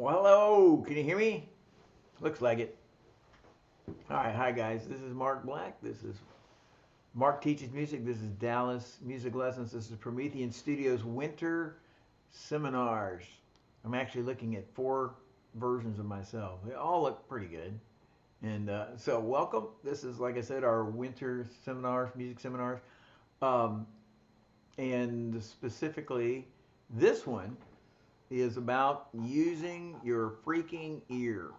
Well, hello, can you hear me? Looks like it. All right, hi guys. This is Mark Black. This is Mark Teaches Music. This is Dallas Music Lessons. This is Promethean Studios Winter Seminars. I'm actually looking at 4 versions of myself. They all look pretty good. And so, welcome. This is, like I said, our winter seminars, music seminars. Um, and specifically, this one is about using your freaking ear.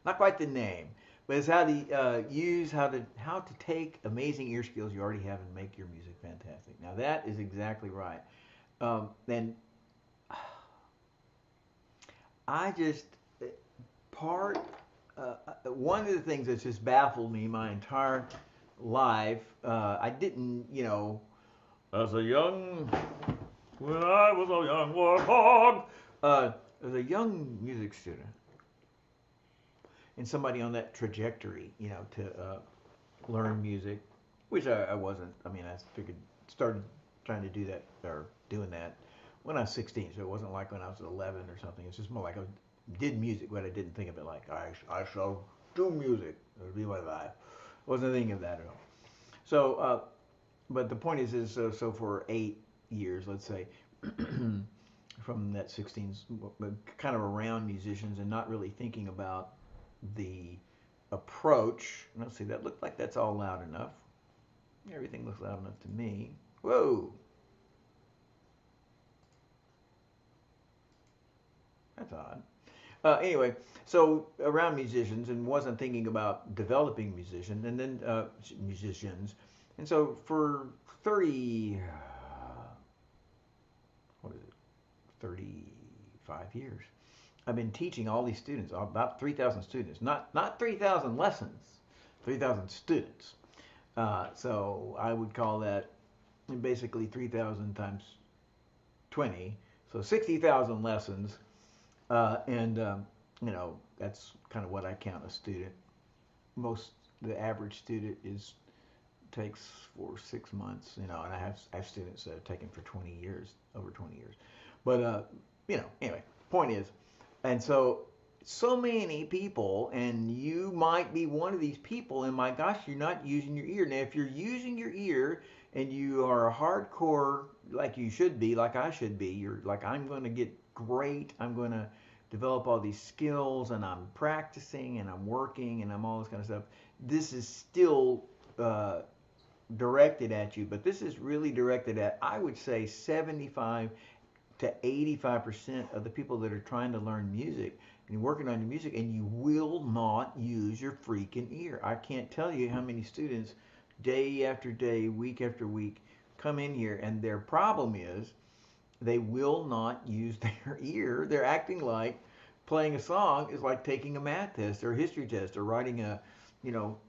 Not quite the name, but it's how to use how to take amazing ear skills you already have and make your music fantastic. Now that is exactly right. And I just part one of the things that's just baffled me my entire life. I didn't, as a young when I was a young warthog, as a young music student and somebody on that trajectory, to learn music, which I wasn't. I mean, I figured started trying to do that or doing that when I was 16, so it wasn't like when I was 11 or something. It's just more like I did music, but I didn't think of it like I shall do music. It'll be my life. I wasn't thinking of that at all. So, but the point is so for 8 years, let's say, from that 16, kind of around musicians and not really thinking about the approach. Let's see, that looked like that's all loud enough. Everything looks loud enough to me. Whoa, that's odd. Anyway, so around musicians and wasn't thinking about developing musicians and then musicians. And so for 30, what is it, 35 years, I've been teaching all these students, about 3,000 students, not 3,000 lessons, 3,000 students. So I would call that basically 3,000 times 20, so 60,000 lessons, and that's kind of what I count a student. Most the average student is takes for 6 months, and I have students that have taken for 20 years, over 20 years, but anyway, point is, and so many people, and you might be one of these people, and my gosh, you're not using your ear. Now, if you're using your ear and you are a hardcore, like you should be, like I should be, you're like, I'm going to get great, I'm going to develop all these skills, and I'm practicing, and I'm working, and I'm all this kind of stuff. This is still directed at you, but this is really directed at, I would say, 75 to 85% of the people that are trying to learn music and working on your music, and you will not use your freaking ear. I can't tell you how many students, day after day, week after week, come in here, and their problem is they will not use their ear. They're acting like playing a song is like taking a math test or a history test or writing you know,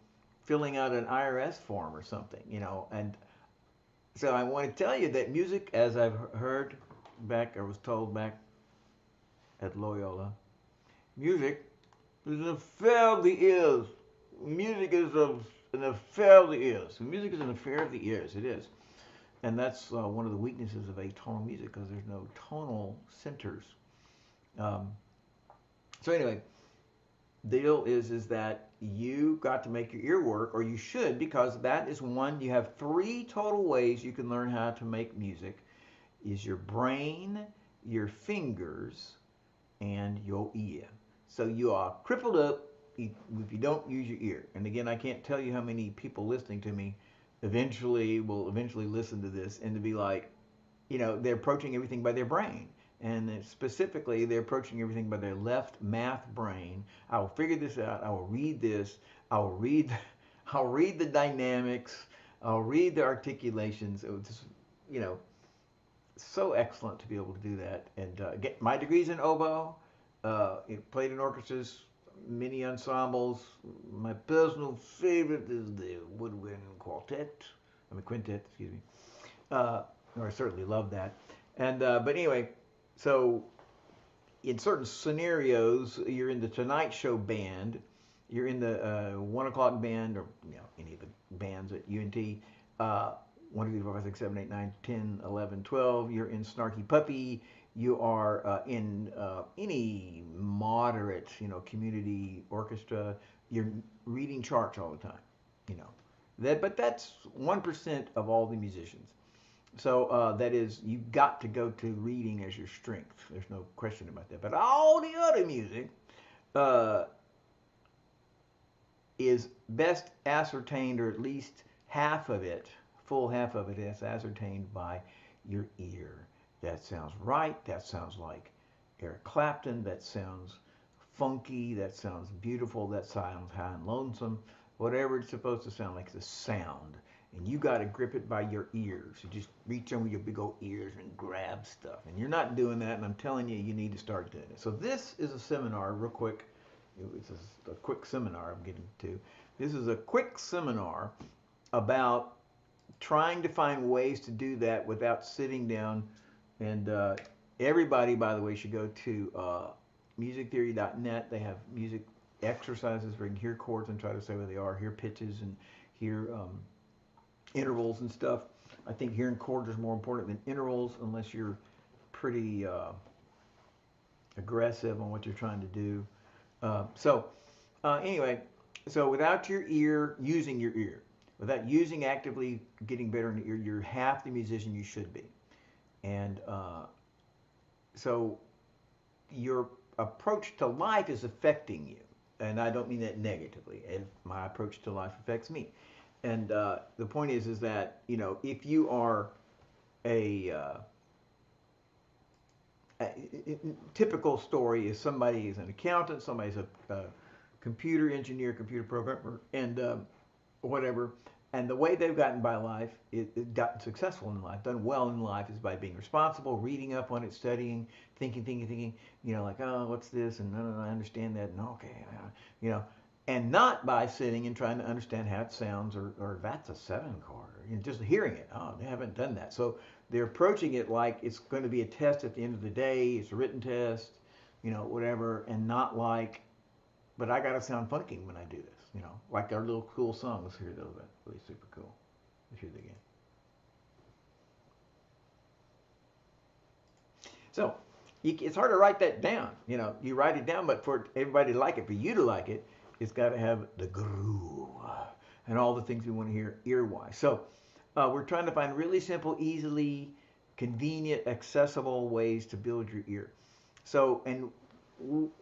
filling out an IRS form or something, And so I want to tell you that music, as I've heard back, I was told back at Loyola, music is an affair of the ears. Music is an affair of the ears. Music is an affair of the ears. It is. And that's one of the weaknesses of atonal music, because there's no tonal centers. Um, so anyway, the deal is that you got to make your ear work, or you should, because that is one. You have 3 total ways you can learn how to make music: is your brain, your fingers, and your ear. So you are crippled up if you don't use your ear. And again, I can't tell you how many people listening to me will eventually listen to this and to be like, they're approaching everything by their brain. And specifically, they're approaching everything by their left math brain. I will figure this out. I will read this. I will read. I'll read the dynamics. I'll read the articulations. It was just, you know, so excellent to be able to do that. And get my degrees in oboe. Played in orchestras, many ensembles. My personal favorite is the woodwind quartet. Quintet, excuse me. Or I certainly love that. And but anyway, so in certain scenarios, you're in the Tonight Show band, you're in the 1 o'clock band, or any of the bands at UNT. 1, 2, 3, 4, 5, 6, 7, 8, 9, 10, 11, 12. You're in Snarky Puppy. you are in any moderate, community orchestra, you're reading charts all the time, you know. But that's 1% of all the musicians. So that is, you've got to go to reading as your strength. There's no question about that. But all the other music uh, is best ascertained, or at least half of it, full half of it, is ascertained by your ear. That sounds right. That sounds like Eric Clapton. That sounds funky. That sounds beautiful. That sounds high and lonesome. Whatever it's supposed to sound like, the sound. And you got to grip it by your ears. You just reach in with your big old ears and grab stuff. And you're not doing that, and I'm telling you, you need to start doing it. So this is a seminar, real quick. It's a quick seminar I'm getting to. This is a quick seminar about trying to find ways to do that without sitting down. And everybody, by the way, should go to musictheory.net. They have music exercises where you can hear chords and try to say where they are, hear pitches and hear intervals and stuff. I think hearing chords is more important than intervals, unless you're pretty aggressive on what you're trying to do. Anyway, so without your ear, using your ear, without using actively getting better in the ear, you're half the musician you should be. And so your approach to life is affecting you. And I don't mean that negatively. And my approach to life affects me. And the point is that, if you are a typical story is somebody is an accountant, somebody's a computer engineer, computer programmer, and whatever. And the way they've gotten by life, gotten successful in life, done well in life, is by being responsible, reading up on it, studying, thinking, like, oh, what's this? And no, I understand that. And okay, and not by sitting and trying to understand how it sounds, or that's a 7 chord, or just hearing it. Oh, they haven't done that. So they're approaching it like it's going to be a test at the end of the day. It's a written test, whatever, and not like, but I got to sound funky when I do this. Like our little cool song. Let's hear those. Really super cool. Let's hear it again. So it's hard to write that down. You write it down, but for everybody to like it, for you to like it, it's got to have the groove and all the things we want to hear ear-wise. So we're trying to find really simple, easily, convenient, accessible ways to build your ear. So, and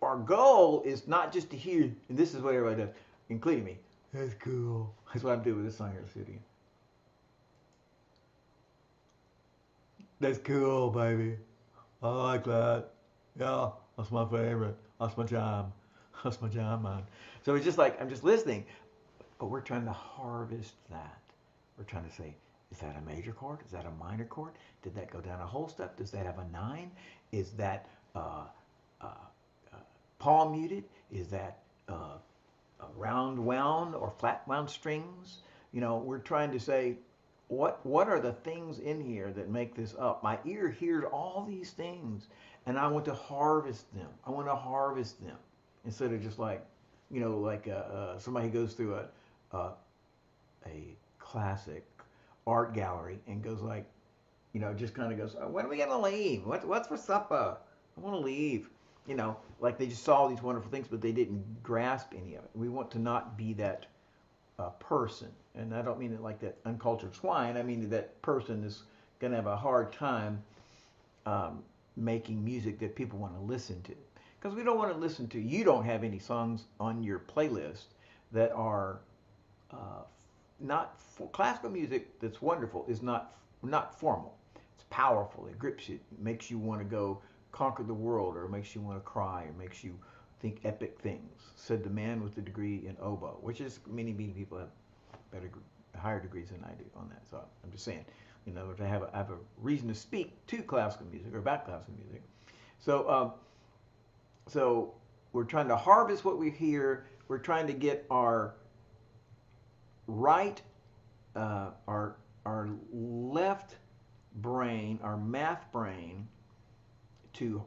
our goal is not just to hear, and this is what everybody does, including me. That's cool. That's what I'm doing with this song here. Let's do it again. That's cool, baby. I like that. Yeah, that's my favorite. That's my jam. That's my jam, man. So it's just like, I'm just listening, but we're trying to harvest that. We're trying to say, is that a major chord? Is that a minor chord? Did that go down a whole step? Does that have a 9? Is that palm muted? Is that round wound or flat wound strings? We're trying to say, what are the things in here that make this up? My ear hears all these things, and I want to harvest them. I want to harvest them instead of just like, like somebody who goes through a classic art gallery and goes like, just kind of goes, oh, when are we gonna leave? What's for supper? I want to leave. Like they just saw all these wonderful things, but they didn't grasp any of it. We want to not be that person. And I don't mean it like that uncultured swine. I mean that person is going to have a hard time making music that people want to listen to. Because we don't want to listen to, you don't have any songs on your playlist that are not, classical music that's wonderful is not formal. It's powerful. It grips you. It makes you want to go conquer the world, or makes you want to cry, or makes you think epic things, said the man with the degree in oboe, which is many people have higher degrees than I do on that. So I'm just saying, to have a reason to speak to classical music or about classical music. So so we're trying to harvest what we hear. We're trying to get our our left brain, our math brain, to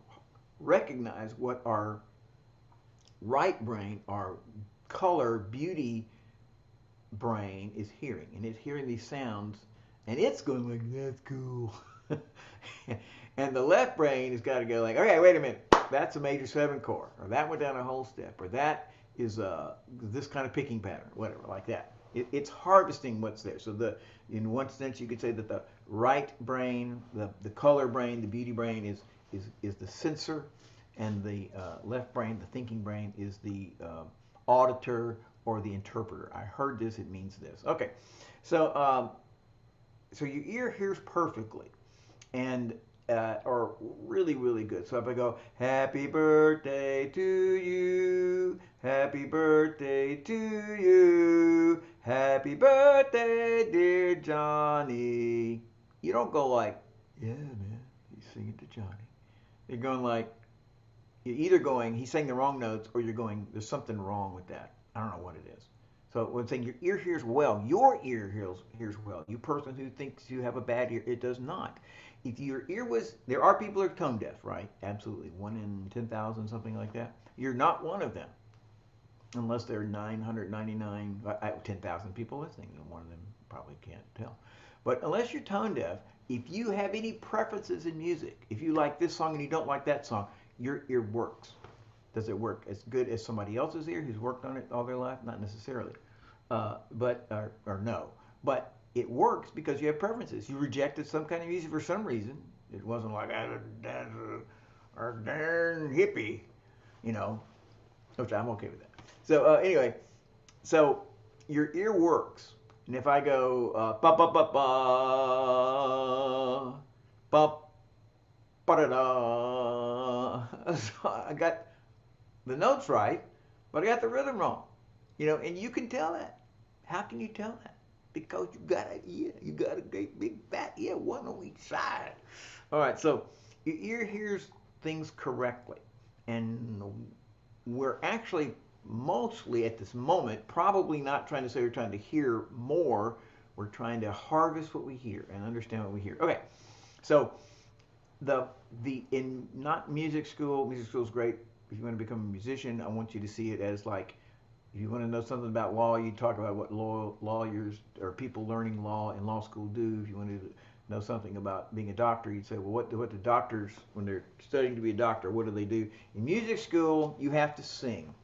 recognize what our right brain, our color beauty brain is hearing. And it's hearing these sounds, and it's going like, that's cool. And the left brain has got to go like, okay, wait a minute, that's a major 7 chord, or that went down a whole step, or that is this kind of picking pattern, whatever, like that. It's harvesting what's there. So in one sense, you could say that the right brain, the color brain, the beauty brain is the sensor, and the left brain, the thinking brain, is the auditor or the interpreter. I heard this, it means this. Okay, so so your ear hears perfectly, and are really, really good. So if I go, happy birthday to you, happy birthday to you, happy birthday, dear Johnny. You don't go like, yeah, man, he's singing to Johnny. You're going like, you're either going, he's saying the wrong notes, or you're going, there's something wrong with that. I don't know what it is. So when saying your ear hears well, your ear hears well. You person who thinks you have a bad ear, it does not. If your ear was, there are people who are tone deaf, right? Absolutely. 1 in 10,000, something like that. You're not one of them. Unless there are 999, 10,000 people listening. One of them probably can't tell. But unless you're tone deaf, if you have any preferences in music, if you like this song and you don't like that song, your ear works. Does it work as good as somebody else's ear who's worked on it all their life? Not necessarily, or no. But it works because you have preferences. You rejected some kind of music for some reason. It wasn't like that's a darn hippie, you know, which I'm okay with that. So anyway, so your ear works, and if I go ba ba ba ba ba ba da da, so I got the notes right, but I got the rhythm wrong. You know, and you can tell that. How can you tell that? Because you got a ear, you got a great big fat ear, one on each side. All right, so your ear hears things correctly, and we're actually mostly at this moment probably not trying to say we're trying to hear more. We're trying to harvest what we hear and understand what we hear. Okay, so the in not music school. Music school is great. If you want to become a musician, I want you to see it as like, if you want to know something about law, you talk about what lawyers or people learning law in law school do. If you want to know something about being a doctor, you'd say, well, what do the doctors, when they're studying to be a doctor, what do they do? In music school, you have to sing.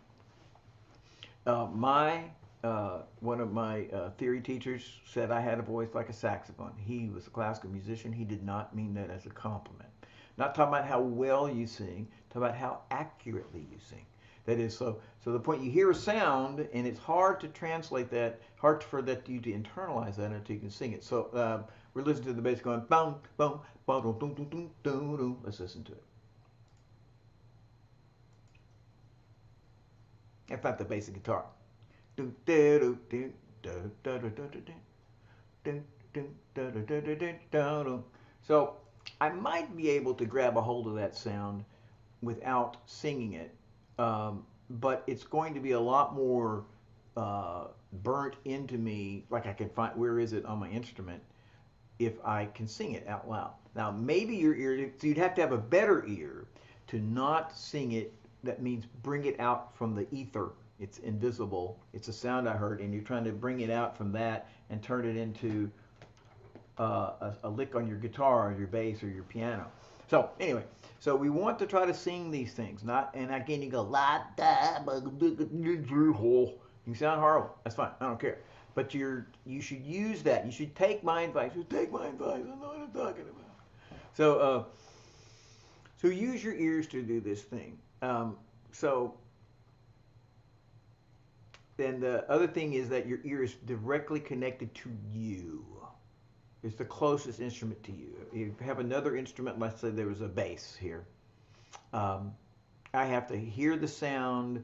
One of my theory teachers said I had a voice like a saxophone. He was a classical musician. He did not mean that as a compliment. Not talking about how well you sing, talking about how accurately you sing. That is, so the point you hear a sound, and it's hard to translate that, hard for that you to internalize that until you can sing it. So we're listening to the bass going boom, boom, boom, boom, boom, boom, boom, boom. Let's listen to it. That's not the basic guitar. So I might be able to grab a hold of that sound without singing it, but it's going to be a lot more burnt into me, like I can find, where is it on my instrument, if I can sing it out loud. Now maybe your ear, so you'd have to have a better ear to not sing it. That means bring it out from the ether. It's invisible. It's a sound I heard, and you're trying to bring it out from that and turn it into a lick on your guitar or your bass or your piano. So anyway, so we want to try to sing these things, not, and again you go la da, you sound horrible. That's fine. I don't care. But you should use that. You should take my advice. Take my advice. I know what I'm talking about. So so use your ears to do this thing. So then the other thing is that your ear is directly connected to you. It's the closest instrument to you. If you have another instrument, let's say there was a bass here. I have to hear the sound.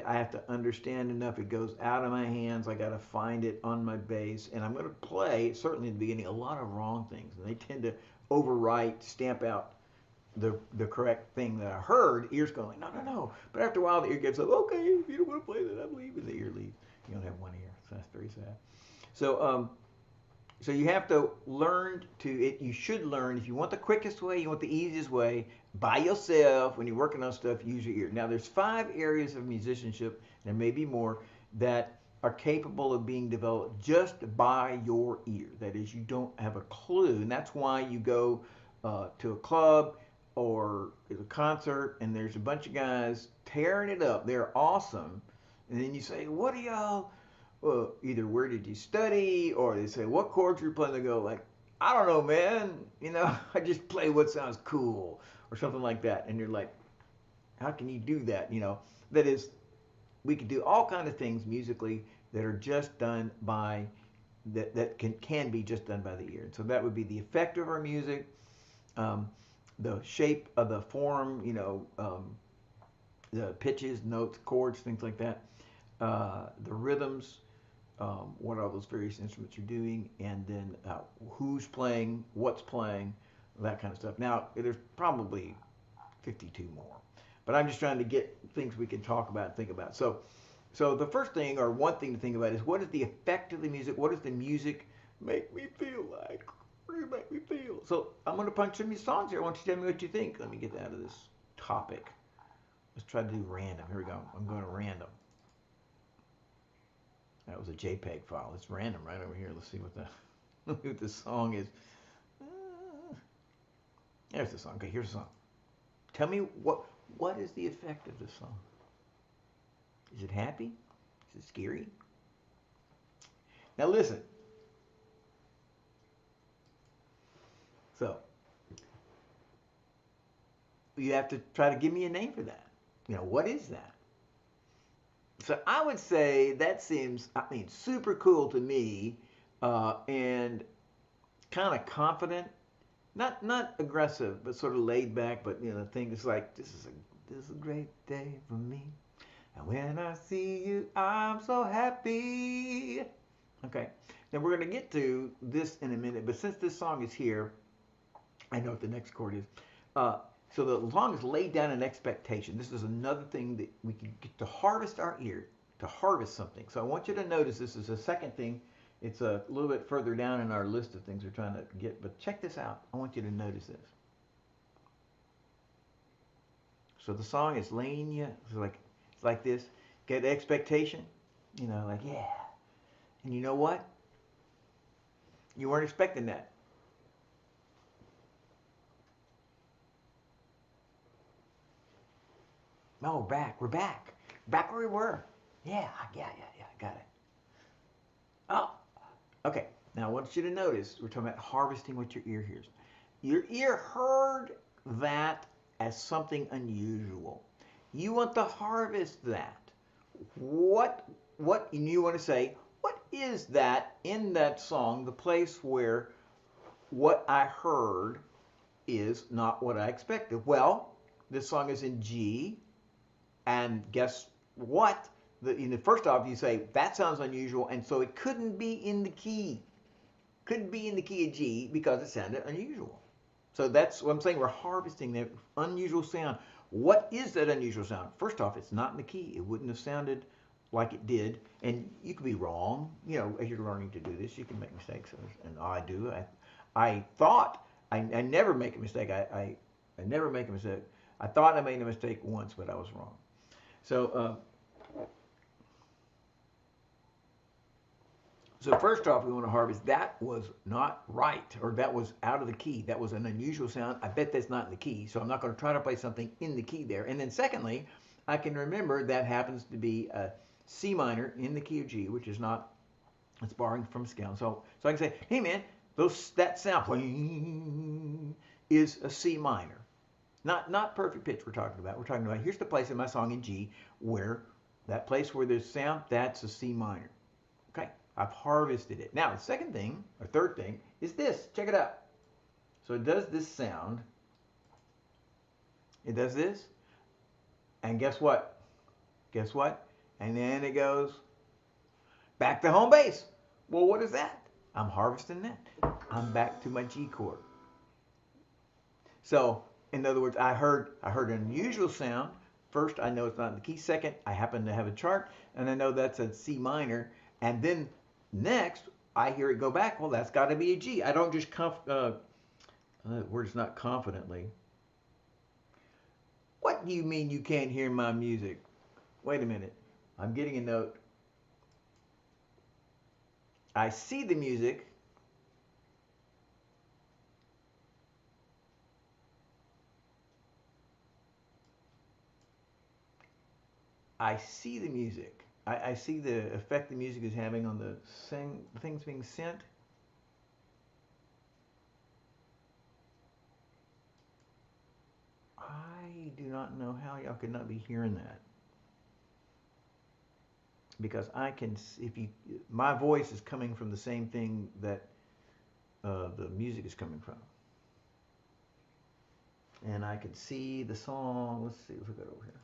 I have to understand enough. It goes out of my hands. I got to find it on my bass. And I'm going to play, certainly in the beginning, a lot of wrong things. And they tend to overwrite, stamp out the correct thing that I heard. Ears going, no, no, no. But after a while, the ear gets like, okay, if you don't want to play that, I'm leaving. The ear leaves. You only have one ear. So that's very sad. So, so you have to learn you should learn, if you want the quickest way, you want the easiest way, by yourself, when you're working on stuff, use your ear. Now, there's 5 areas of musicianship, and maybe more, that are capable of being developed just by your ear. That is, you don't have a clue, and that's why you go to a club or a concert, and there's a bunch of guys tearing it up. They're awesome. And then you say, what do y'all, either where did you study, or they say, what chords you're playing? They go like, I don't know, man. You know, I just play what sounds cool or something like that. And you're like, how can you do that? You know, that is, we could do all kind of things musically that are just done by that can be just done by the ear. And so that would be the effect of our music, um, the shape of the form, you know, the pitches, notes, chords, things like that, the rhythms, what all those various instruments are doing, and then who's playing, what's playing, that kind of stuff. Now, there's probably 52 more, but I'm just trying to get things we can talk about and think about. So the first thing, or one thing to think about, is what is the effect of the music? What does the music make me feel like? What does it make me feel? So I'm going to punch some of these songs here. I want you to tell me what you think. Let me get out of this topic. Let's try to do random. Here we go. I'm going to random. That was a JPEG file. It's random right over here. Let's see what the song is. There's the song. Okay, here's the song. Tell me what is the effect of this song? Is it happy? Is it scary? Now listen. So you have to try to give me a name for that. You know, what is that? So I would say that seems, I mean, super cool to me, and kind of confident, not aggressive, but sort of laid back. But you know, things like this is a great day for me, and when I see you, I'm so happy. Okay, now we're going to get to this in a minute, but since this song is here, I know what the next chord is. So the song is laid down an expectation. This is another thing that we can get to harvest our ear, to harvest something. So I want you to notice this is the second thing. It's a little bit further down in our list of things we're trying to get, but check this out. I want you to notice this. So the song is laying you, it's like this. Get the expectation, you know, like, yeah. And you know what? You weren't expecting that. No, we're back. Back where we were. Yeah, got it. Oh, okay. Now I want you to notice, we're talking about harvesting what your ear hears. Your ear heard that as something unusual. You want to harvest that. What, and you want to say, what is that in that song, the place where what I heard is not what I expected? Well, this song is in G, and guess what? First off, you say, that sounds unusual, and so it couldn't be in the key. Couldn't be in the key of G because it sounded unusual. So that's what I'm saying. We're harvesting that unusual sound. What is that unusual sound? First off, it's not in the key. It wouldn't have sounded like it did. And you could be wrong. You know, as you're learning to do this, you can make mistakes. And I do. I thought, I never make a mistake. I never make a mistake. I thought I made a mistake once, but I was wrong. So first off, we want to harvest that was not right, or that was out of the key. That was an unusual sound. I bet that's not in the key, so I'm not going to try to play something in the key there. And then secondly, I can remember that happens to be a C minor in the key of G, which is not, it's borrowing from scale. So I can say, hey man, that sound is a C minor. Not perfect pitch we're talking about. We're talking about, here's the place in my song in G where that place where there's sound, that's a C minor. Okay, I've harvested it. Now, the second thing, or third thing, is this. Check it out. So it does this sound. It does this. And guess what? Guess what? And then it goes back to home base. Well, what is that? I'm harvesting that. I'm back to my G chord. So, in other words, I heard an unusual sound. First, I know it's not in the key. Second, I happen to have a chart, and I know that's a C minor. And then next, I hear it go back. Well, that's got to be a G. I don't just word's not confidently. What do you mean you can't hear my music? Wait a minute. I'm getting a note. I see the music. I see the music. I see the effect the music is having on the things being sent. I do not know how y'all could not be hearing that, because I can, if you, my voice is coming from the same thing that the music is coming from, and I can see the song. Let's see if we go over here.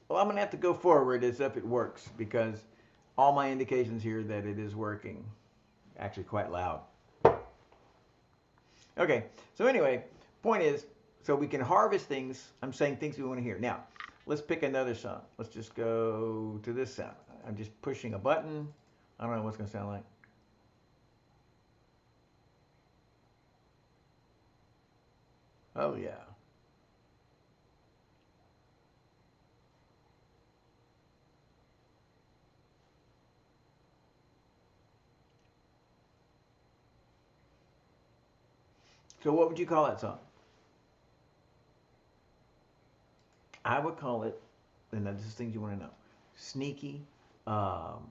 Well, I'm gonna have to go forward as if it works, because all my indications here that it is working. Actually, quite loud. Okay, so anyway, point is, so we can harvest things. I'm saying things we want to hear. Now, let's pick another song. Let's just go to this sound. I'm just pushing a button. I don't know what's going to sound like. Oh, yeah. So what would you call that song? I would call it, and this is things you want to know, sneaky, um,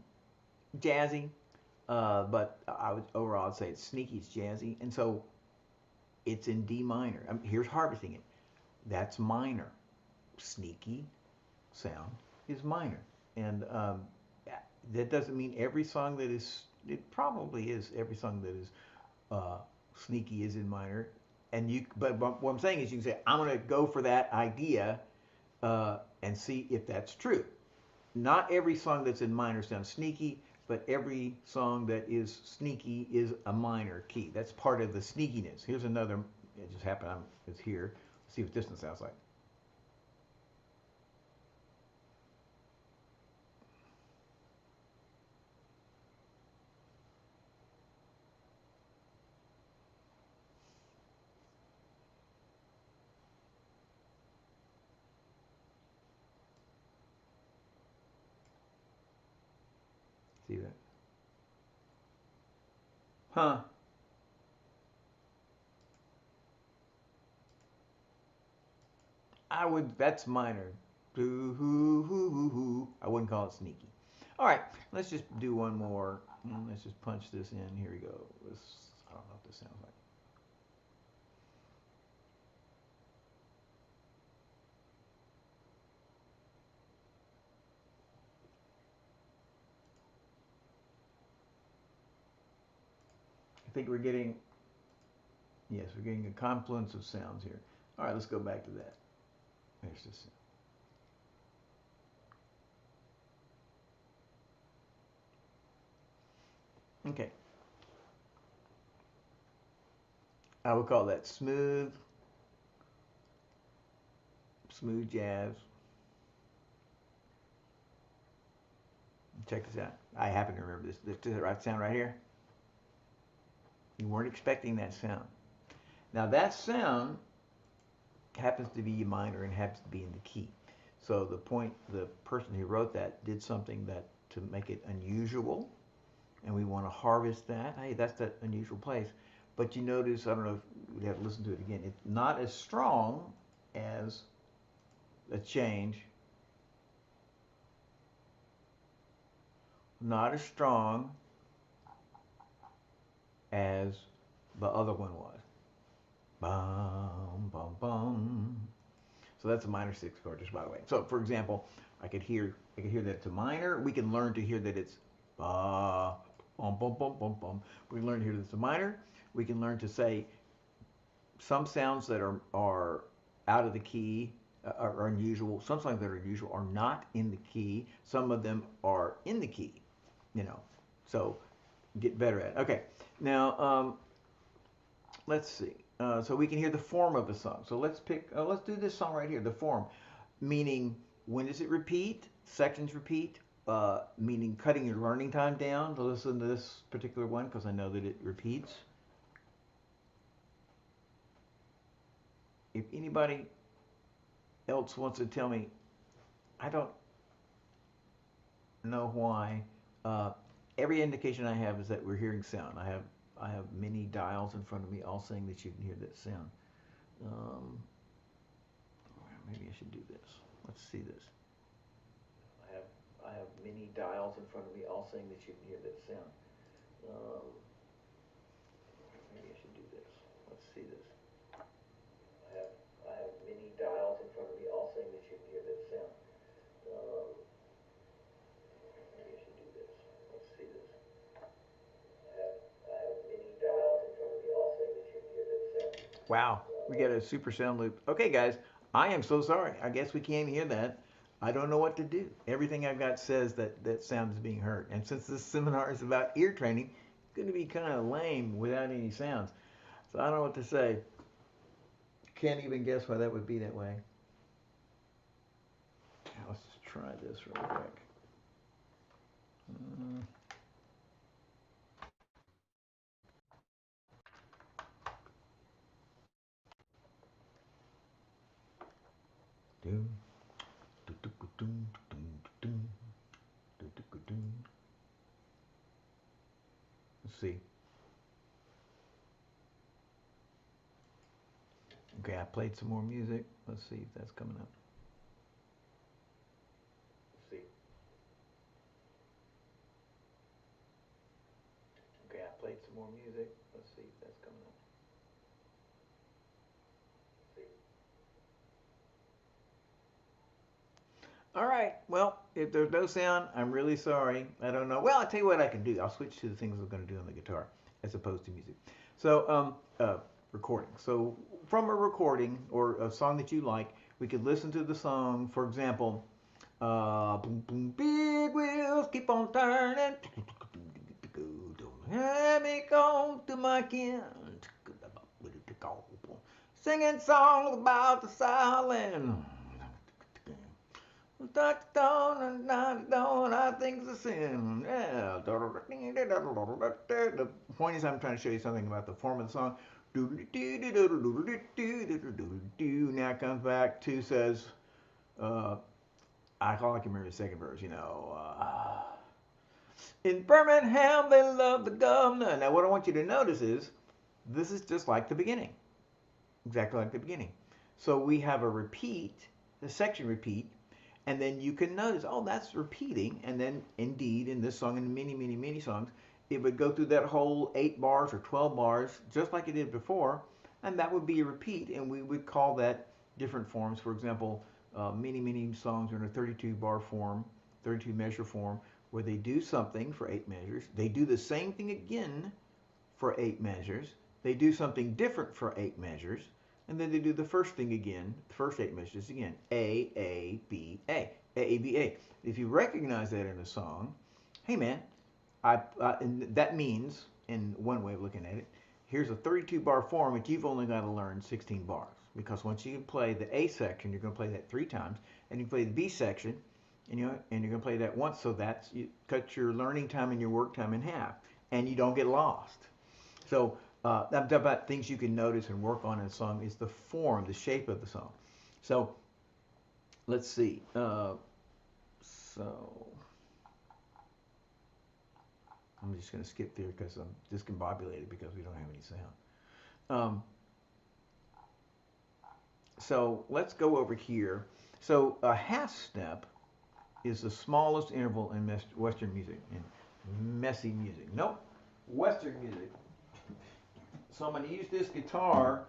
jazzy, but I would overall I'd say it's sneaky, it's jazzy, and so it's in D minor. Here's harvesting it. That's minor. Sneaky sound is minor, and that doesn't mean every song that is. It probably is every song that is uh, sneaky is in minor, and you. But what I'm saying is, you can say I'm going to go for that idea and see if that's true. Not every song that's in minor sounds sneaky, but every song that is sneaky is a minor key. That's part of the sneakiness. Here's another. It just happened. It's here. Let's see what this one sounds like. See that? Huh? I would. That's minor. I wouldn't call it sneaky. All right. Let's just do one more. Let's just punch this in. Here we go. I don't know what this sounds like. I think we're getting. Yes, we're getting a confluence of sounds here. All right. Let's go back to that. There's this. Okay. I would call that smooth, smooth jazz. Check this out. I happen to remember this. This is the right sound right here. You weren't expecting that sound. Now that sound happens to be minor and happens to be in the key. So the person who wrote that did something that to make it unusual, and we want to harvest that. Hey, that's that unusual place. But you notice, I don't know if we'd have to listen to it again. It's not as strong as a change. Not as strong as the other one was. Bum, bum, bum. So that's a minor six chord, just by the way. So for example, I could hear that it's a minor. We can learn to hear that it's bum, bum, bum, bum, bum. We can learn to hear that it's a minor. We can learn to say some sounds that are out of the key are unusual. Some songs that are unusual are not in the key. Some of them are in the key. You know, so get better at it. Okay, now let's see. So we can hear the form of a song. So let's pick. Let's do this song right here. The form, meaning when does it repeat? Sections repeat. Meaning cutting your learning time down to listen to this particular one because I know that it repeats. If anybody else wants to tell me, I don't know why. Uh, every indication I have is that we're hearing sound. I have I have many dials in front of me, all saying that you can hear that sound. Um, Maybe I should do this. Let's see this. I have many dials in front of me, all saying that you can hear that sound. Um, Maybe I should do this. Let's see this. I have many dials in front of me, all saying that you can hear that sound. Um, Maybe I should do this. Let's see this. I have many dials in front of me, all saying that you can hear that sound. Wow, we got a super sound loop. Okay, guys, I am so sorry. I guess we can't hear that. I don't know what to do. Everything I've got says that that sound is being heard. And since this seminar is about ear training, it's going to be kind of lame without any sounds. So I don't know what to say. Can't even guess why that would be that way. Let's just try this real quick. Let's see. Okay, I played some more music. Let's see if that's coming up. Let's see. Okay, I played some more music. Let's see if that's coming up. Let's see. All right. Well, if there's no sound, I'm really sorry. I don't know. Well, I'll tell you what I can do. I'll switch to the things I'm going to do on the guitar as opposed to music. So, recording. So, from a recording or a song that you like, we could listen to the song. For example, boom, boom, big wheels keep on turning. Don't let me go to my kin. Singing songs about the silent. I think it's a sin. Yeah. The point is, I'm trying to show you something about the form of the song. Now it comes back to says, I can remember the second verse, in Birmingham, they love the governor. Now, what I want you to notice is this is just like the beginning, exactly like the beginning. So we have a repeat, the section repeat, and then you can notice, oh, that's repeating. And then indeed, in this song and many, many, many songs, it would go through that whole 8 bars or 12 bars, just like it did before. And that would be a repeat. And we would call that different forms. For example, many, many songs are in a 32 bar form, 32 measure form, where they do something for 8 measures. They do the same thing again for 8 measures. They do something different for 8 measures. And then they do the first thing again, the first 8 measures again. A, A, B, A. A, A, B, A. If you recognize that in a song, hey man, and that means, in one way of looking at it, here's a 32 bar form, but you've only got to learn 16 bars. Because once you play the A section, you're going to play that 3 times. And you play the B section, and you're going to play that once. So that's, you cut your learning time and your work time in half. And you don't get lost. So I'm talking about things you can notice and work on in a song is the form, the shape of the song. So let's see. So I'm just going to skip there because I'm discombobulated because we don't have any sound. So let's go over here. So a half step is the smallest interval in Western music, in messy music. Nope, Western music. So I'm going to use this guitar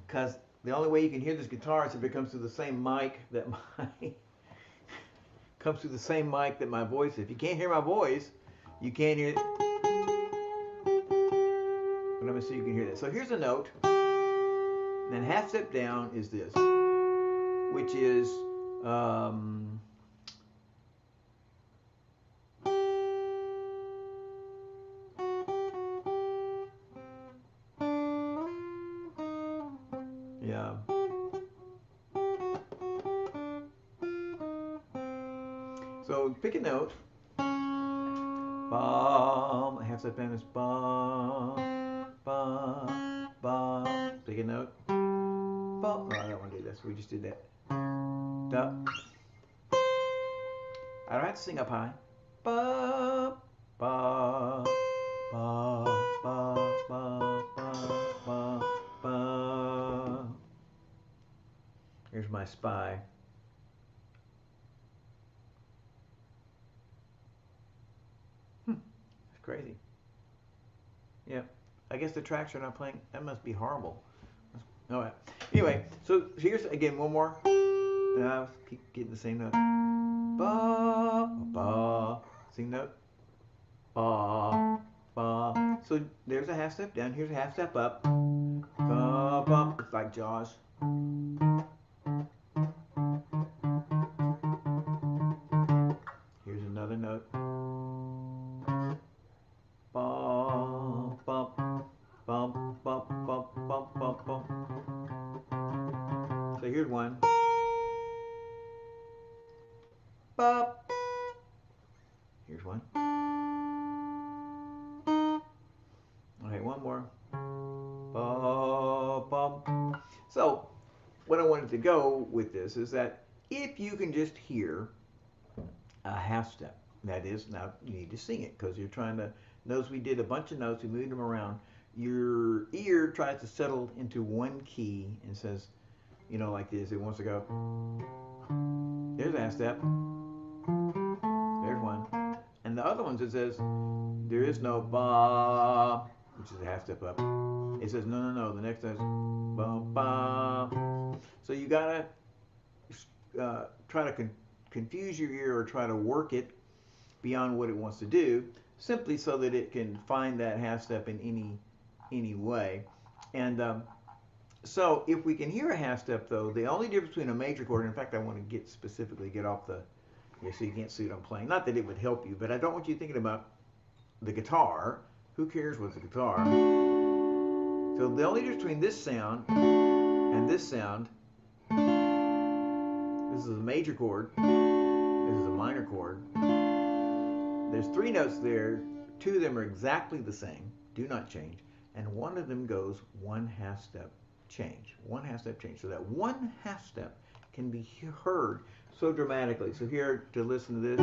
because the only way you can hear this guitar is if it comes through the same mic that my voice is. If you can't hear my voice, you can't hear it. But let me see if you can hear that. So here's a note. And then half step down is this, which is yeah. So pick a note. Bum. Half step down is bum, bum, bum. Pick a note. Bum. No, I don't want to do this. We just did that. Da. I don't have to sing up high. Bum, bum, ba, ba, ba, ba, ba, ba. Here's my spy. It's crazy. Yeah. I guess the tracks are not playing. That must be horrible. All right. Anyway, so here's again one more. Keep getting the same note. Ba, ba. Same note. Ba, ba. So there's a half step down. Here's a half step up. Ba, ba. It's like Jaws. Here's another note. Bum, bum, bum, bum, bum, bum, bum, bum. So here's one. Bop. Here's one. Okay, one more. Bum, bum. So what I wanted to go with this is that if you can just hear a half step, that is, now you need to sing it because you're trying to, notice we did a bunch of notes, we moved them around. Your ear tries to settle into one key and says, you know, like this. It wants to go. There's a half step. There's one. And the other ones it says, there is no ba, which is a half step up. It says, no, no, no. The next says, ba, ba. So you gotta try to confuse your ear or try to work it beyond what it wants to do, simply so that it can find that half step in any way. And so if we can hear a half step, though, the only difference between a major chord, in fact, I want to get off the, yeah, so you can't see what I'm playing. Not that it would help you, but I don't want you thinking about the guitar. Who cares what's the guitar? So the only difference between this sound and this sound, this is a major chord, this is a minor chord. There's three notes there. Two of them are exactly the same, do not change, and one of them goes one half step change, one half step change. So that one half step can be heard so dramatically. So here, to listen to this,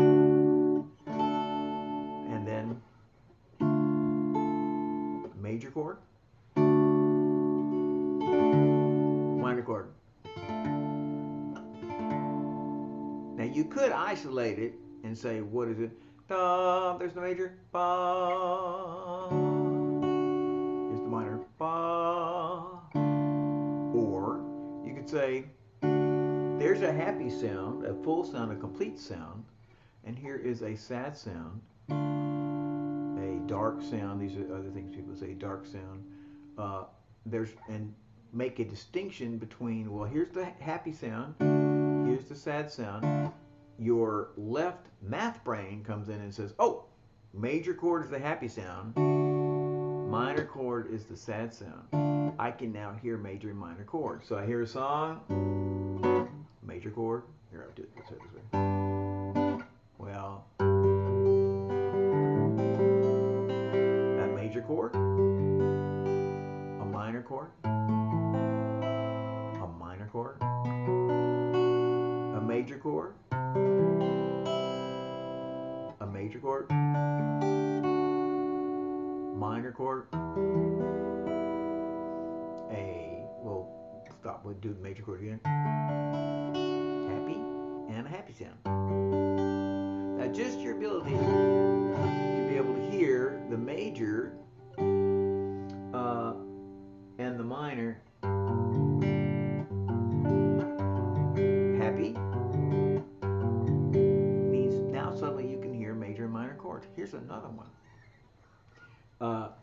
and then major chord, minor chord. Now you could isolate it and say, what is it? Da, there's the major, ba. Here's the minor, ba. Or you could say, there's a happy sound, a full sound, a complete sound, and here is a sad sound, a dark sound. These are other things people say, dark sound. And make a distinction between, well, here's the happy sound, here's the sad sound. Your left math brain comes in and says, oh, major chord is the happy sound, minor chord is the sad sound. I can now hear major and minor chords. So I hear a song, major chord. Here, I'll do it this way. Well, that major chord, a minor chord, a minor chord, a major chord, a major chord, minor chord, we'll stop, we'll do the major chord again, happy, and a happy sound. Now just your ability to be able to hear the major and the minor happy means now suddenly you can hear major and minor chords. Here's another one.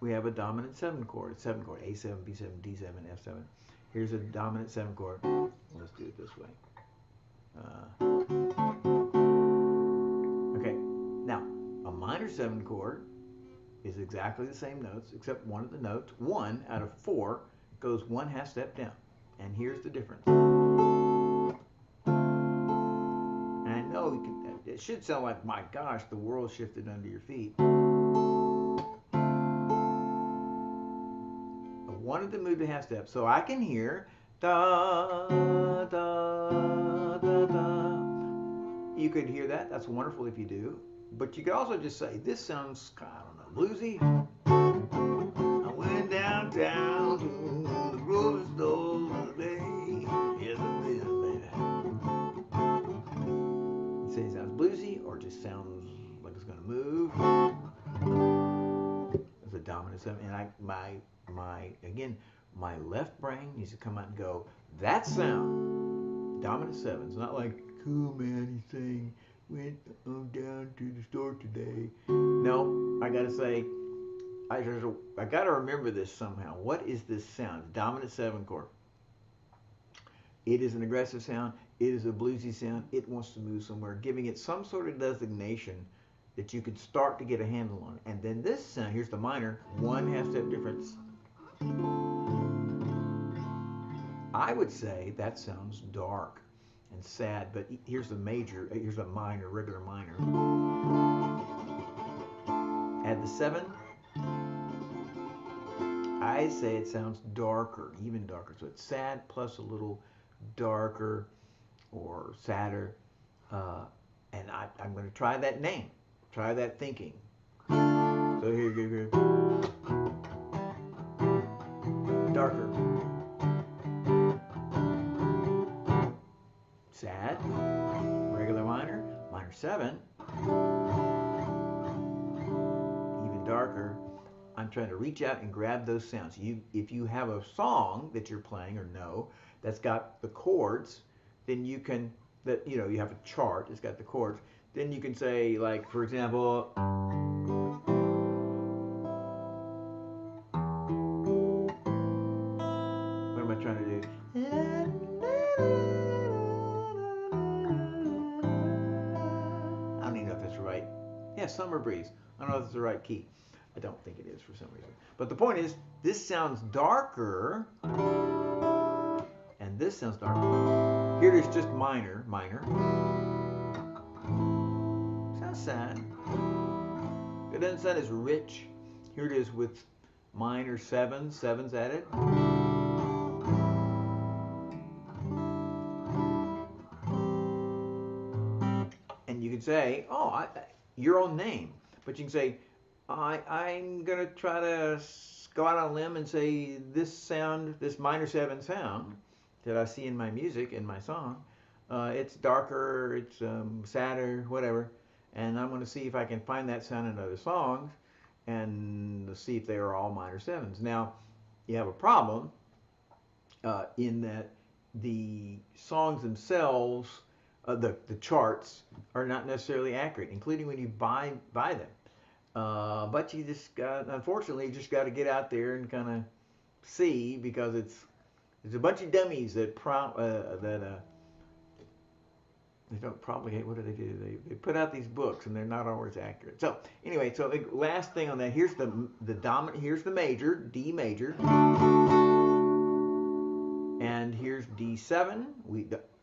We have a dominant 7 chord, A7, B7, D7, F7. Here's a dominant 7 chord. Let's do it this way. Okay, now a minor 7 chord is exactly the same notes, except one of the notes, 1 out of 4, goes one half step down. And here's the difference. And I know it should sound like, my gosh, the world shifted under your feet. One of them moved a half step, so I can hear da da da da. You could hear that. That's wonderful if you do. But you could also just say, this sounds, I don't know, bluesy. I went downtown to the grocery store today. Yes, I did, baby. You say it sounds bluesy or just sounds like it's gonna move. It's a dominant seven, and my left brain needs to come out and go, that sound, dominant seven. It's not like, cool man, he's saying, went down to the store today. No, I gotta say, I gotta remember this somehow. What is this sound? Dominant seven chord. It is an aggressive sound. It is a bluesy sound. It wants to move somewhere, giving it some sort of designation that you could start to get a handle on. And then this sound, here's the minor, 1 half step difference. I would say that sounds dark and sad, but here's the major, here's a minor, regular minor. Add the 7. I say it sounds darker, even darker. So it's sad plus a little darker or sadder. And I'm going to try that name. Try that thinking. So here you go. Darker. Sad. Regular minor. Minor 7. Even darker. I'm trying to reach out and grab those sounds. If you have a song that you're playing or know that's got the chords, then you can, you have a chart, it's got the chords, then you can say, like, for example, what am I trying to do? I don't even know if that's right. Yeah, Summer Breeze. I don't know if it's the right key. I don't think it is for some reason. But the point is, this sounds darker, and this sounds darker. Here it is just minor. Sounds sad. It doesn't sound as rich. Here it is with minor 7, 7's added. And you can say, oh, your own name. But you can say, I'm going to try to go out on a limb and say this sound, this minor 7 sound that I see in my music, in my song, it's darker, it's sadder, whatever. And I'm going to see if I can find that sound in other songs and see if they are all minor 7s. Now, you have a problem in that the songs themselves, the charts, are not necessarily accurate, including when you buy them. But you unfortunately, you just got to get out there and kind of see, because there's a bunch of dummies that they don't propagate. What do? They put out these books and they're not always accurate. So anyway, so the last thing on that, here's the dominant. Here's the major, D major, and here's D7.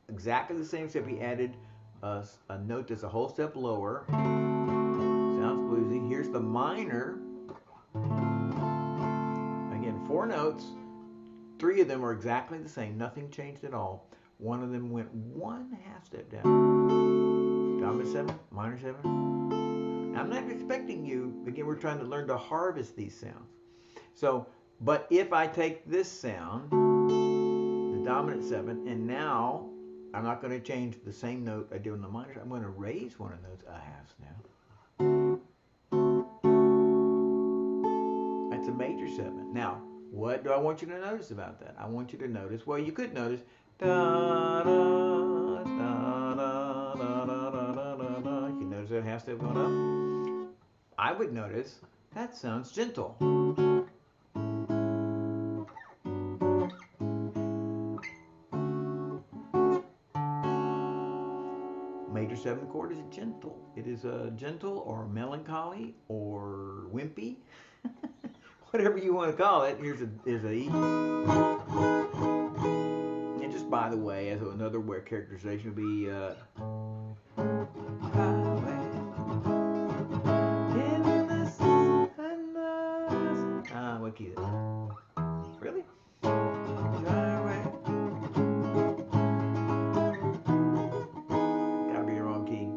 Exactly the same step. We added a note that's a whole step lower. Sounds bluesy. Here's the minor. Again, 4 notes. 3 of them are exactly the same. Nothing changed at all. One of them went 1 half step down. Dominant 7, minor 7. Now, I'm not expecting you, again, we're trying to learn to harvest these sounds. So, but if I take this sound, the dominant 7, and now I'm not going to change the same note I did on the minor. I'm going to raise one of those a half now. That's a major 7. Now, what do I want you to notice about that? I want you to notice, well, you could notice, da, da, da, da, da, da, da, da, da. You can notice that half step going up. I would notice that sounds gentle. Major 7 chord is gentle. It is a gentle or melancholy or wimpy. Whatever you want to call it. Here's a E. And just by the way, as another characterization would be what key is it? Really? Gotta be the wrong key.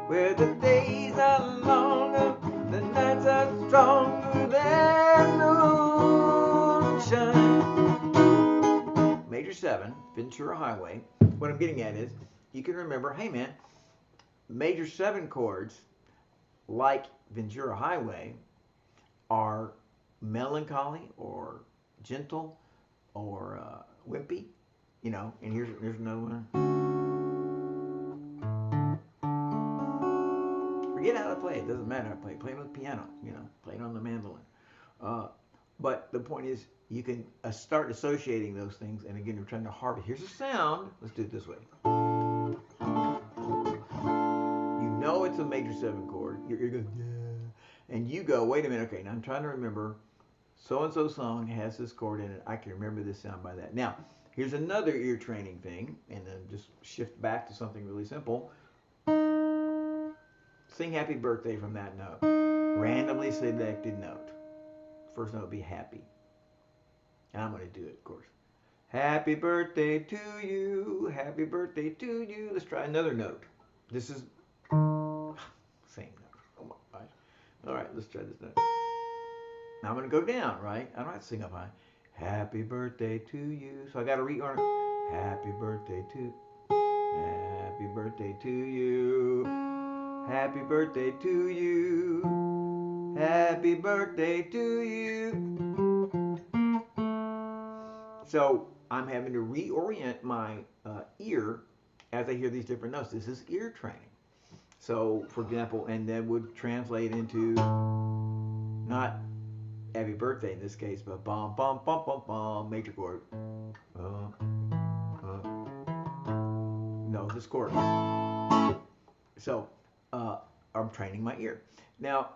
Where the days are longer, the nights are stronger. major 7, Ventura Highway. What I'm getting at is you can remember, hey man, major 7 chords like Ventura Highway are melancholy or gentle or wimpy, you know. And here's another one. Forget how to play it. Doesn't matter how to play it. Play it with the piano, you know. Play it on the mandolin. But the point is, you can start associating those things. And again, we're trying to harvest. Here's a sound. Let's do it this way. You know it's a major 7 chord. You're going, yeah. And you go, wait a minute. Okay, now I'm trying to remember. So-and-so song has this chord in it. I can remember this sound by that. Now, here's another ear training thing. And then just shift back to something really simple. Sing happy birthday from that note. Randomly selected note. First note would be happy. And I'm going to do it, of course. Happy birthday to you. Happy birthday to you. Let's try another note. This is same note. Oh my gosh. All right, let's try this note. Now I'm going to go down, right? I don't have to sing up high. Happy birthday to you. So I got to reorder. Happy birthday to. Happy birthday to you. Happy birthday to you. Happy birthday to you. So I'm having to reorient my ear as I hear these different notes. This is ear training. So, for example, and that would translate into not happy birthday in this case, but bum, bum, bum, bum, bum, major chord. No, this chord. So, I'm training my ear. Now,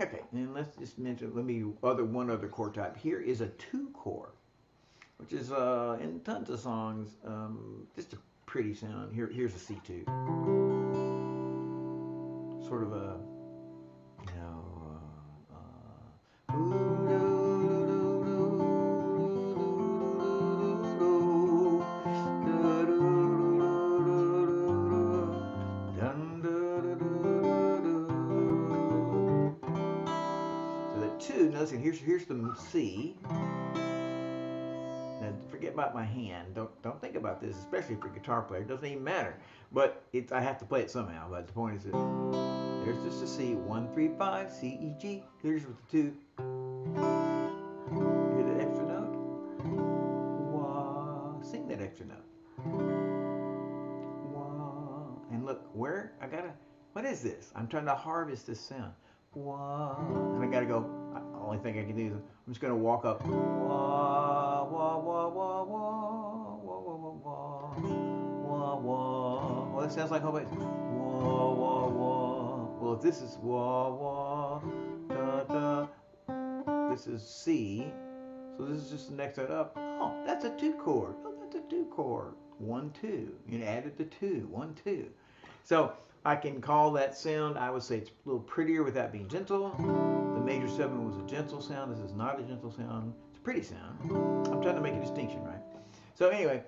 okay, and let's just mention, one other chord type. Here is a 2 chord, which is in tons of songs, just a pretty sound. Here's a C2. Sort of a, you know, listen, here's the C. Now forget about my hand. Don't think about this, especially for a guitar player. It doesn't even matter. But I have to play it somehow. But the point is that there's just a C. 1, 3, 5, C, E, G. Here's with the 2. Hear that extra note? Wah. Sing that extra note. Wah. And look, where I gotta. What is this? I'm trying to harvest this sound. Wah. And I gotta go. The only thing I can do is I'm just going to walk up. Wah, wah, wah, wah, wah, wah, wah, wah, wah, wah. Well, that sounds like how about wah, wah, wah. Well, if this is wah, wah, da, da, this is C. So this is just the next note up. Oh, that's a 2 chord. Oh, that's a 2 chord. 1, 2. You added the 2. 1, 2. So I can call that sound, I would say it's a little prettier without being gentle. The major 7 was a gentle sound. This is not a gentle sound. It's a pretty sound. I'm trying to make a distinction, right? So anyway,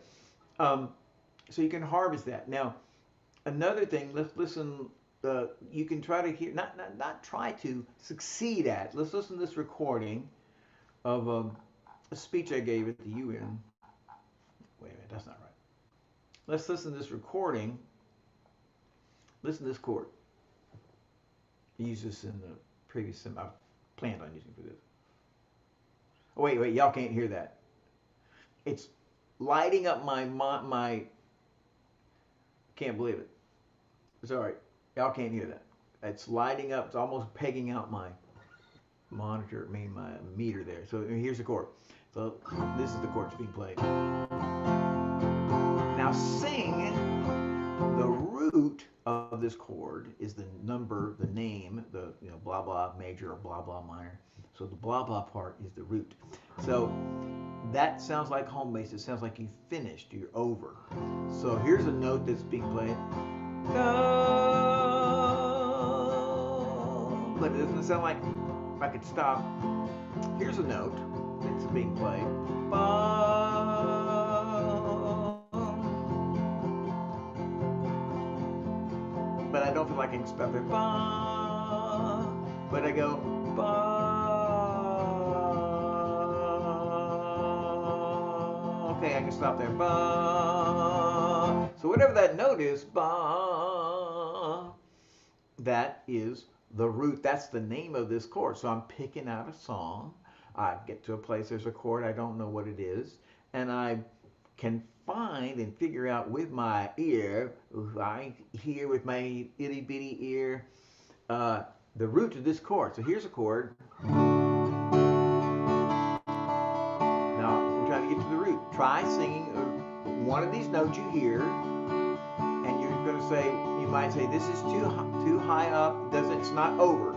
so you can harvest that. Now, another thing, let's listen. You can try to hear, not try to succeed at. Let's listen to this recording of a speech I gave at the UN. Wait a minute, that's not right. Let's listen to this recording. Listen to this chord. I used this in the previous sim. I planned on using for this. Oh, wait, y'all can't hear that. It's lighting up my can't believe it. Sorry, y'all can't hear that. It's lighting up. It's almost pegging out my monitor. I mean my meter there. So here's the chord. So this is the chord that's being played. Now sing the root of this chord is the number, the name, the blah blah major or blah blah minor. So the blah blah part is the root. So that sounds like home base. It sounds like you finished. You're over. So here's a note that's being played. But it doesn't sound like if I could stop. Here's a note that's being played. But I don't feel like I can stop there. But I go. Okay, I can stop there. Ba. So whatever that note is, ba, that is the root. That's the name of this chord. So I'm picking out a song. I get to a place, there's a chord, I don't know what it is, and I can find and figure out with my ear, I hear with my itty bitty ear, the root of this chord. So here's a chord. Now we're trying to get to the root. Try singing one of these notes you hear, and you're going to say, you might say, this is too high up. It's not over.